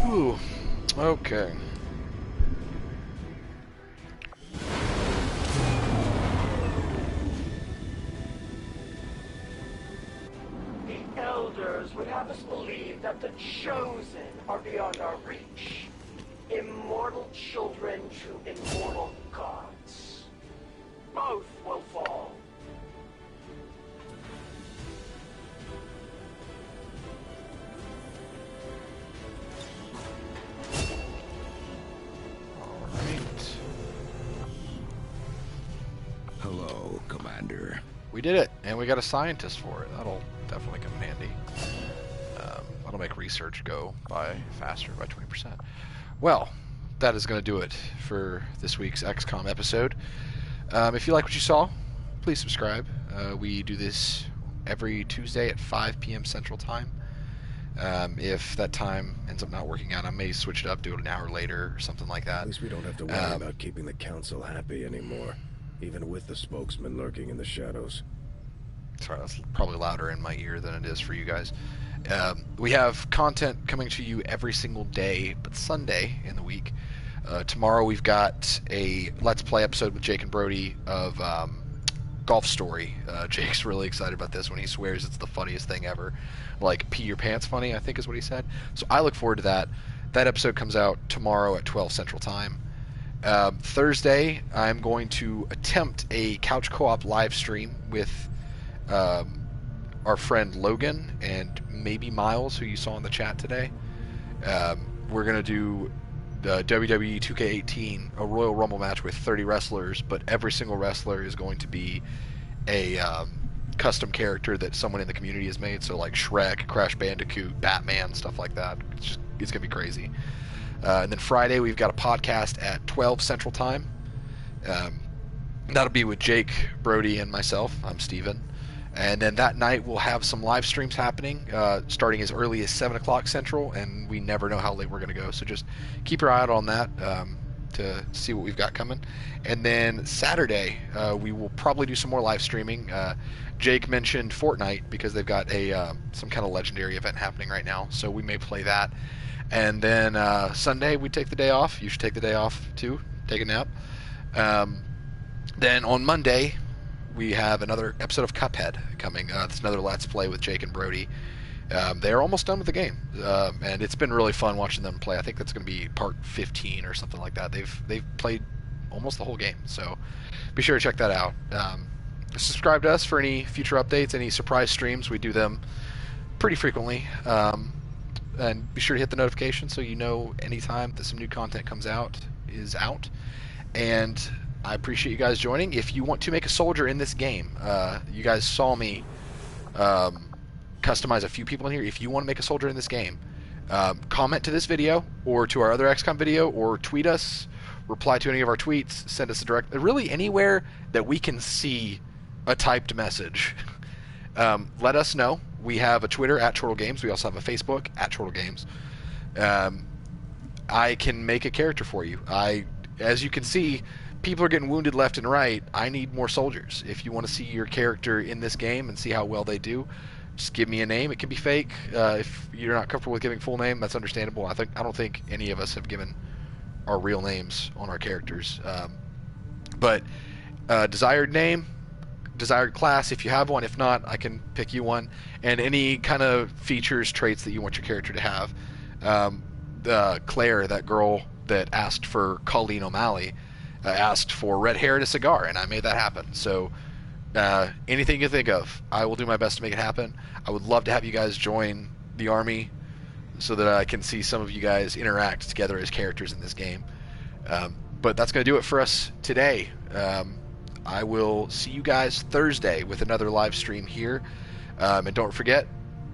Ooh, okay. The Elders would have us believe that the Chosen are beyond our reach. Immortal children to immortal gods. Both will fall. Hello, Commander. We did it, and we got a scientist for it. That'll definitely come in handy. That'll make research go by faster by 20%. Well, that is going to do it for this week's XCOM episode. If you like what you saw, please subscribe. We do this every Tuesday at 5 p.m. Central Time. If that time ends up not working out, I may switch it up, do it an hour later or something like that. At least we don't have to worry about keeping the council happy anymore, even with the spokesman lurking in the shadows. Sorry, that's probably louder in my ear than it is for you guys. We have content coming to you every single day, but Sunday in the week. Tomorrow we've got a Let's Play episode with Jake and Brodie of Golf Story. Jake's really excited about this one. He swears it's the funniest thing ever. Like, pee your pants funny, I think is what he said. So I look forward to that. That episode comes out tomorrow at 12 Central Time. Thursday, I'm going to attempt a couch co-op live stream with our friend Logan and maybe Miles, who you saw in the chat today. We're going to do the WWE 2K18, a Royal Rumble match with 30 wrestlers, but every single wrestler is going to be a custom character that someone in the community has made. So like Shrek, Crash Bandicoot, Batman, stuff like that. It's going to be crazy. And then Friday, we've got a podcast at 12 Central Time. That'll be with Jake, Brodie, and myself. I'm Stephen. And then that night, we'll have some live streams happening, starting as early as 7 o'clock Central, and we never know how late we're going to go. So just keep your eye out on that to see what we've got coming. And then Saturday, we will probably do some more live streaming. Jake mentioned Fortnite because they've got some kind of legendary event happening right now, so we may play that. And then Sunday, we take the day off. You should take the day off, too. Take a nap. Then on Monday, we have another episode of Cuphead coming. It's another Let's Play with Jake and Brodie. They're almost done with the game, and it's been really fun watching them play. I think that's going to be part 15 or something like that. They've played almost the whole game, so be sure to check that out. Subscribe to us for any future updates, any surprise streams. We do them pretty frequently. And be sure to hit the notification so you know anytime that some new content is out. And I appreciate you guys joining. If you want to make a soldier in this game, you guys saw me customize a few people in here. If you want to make a soldier in this game, comment to this video or to our other XCOM video, or tweet us, reply to any of our tweets, send us a direct, really anywhere that we can see a typed message. Let us know. We have a Twitter at ChortleGames. We also have a Facebook at ChortleGames. I can make a character for you. As you can see, people are getting wounded left and right. I need more soldiers. If you want to see your character in this game and see how well they do, just give me a name. It can be fake. If you're not comfortable with giving full name, that's understandable. I don't think any of us have given our real names on our characters. But desired name, desired class if you have one. If not, I can pick you one. And any kind of features, traits that you want your character to have. Claire, that girl that asked for Colleen O'Malley, asked for red hair and a cigar, and I made that happen. So anything you think of, I will do my best to make it happen. I would love to have you guys join the army so that I can see some of you guys interact together as characters in this game. But that's going to do it for us today. I will see you guys Thursday with another live stream here. And don't forget,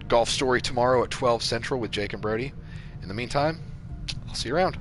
Golf Story tomorrow at 12 Central with Jake and Brodie. In the meantime, I'll see you around.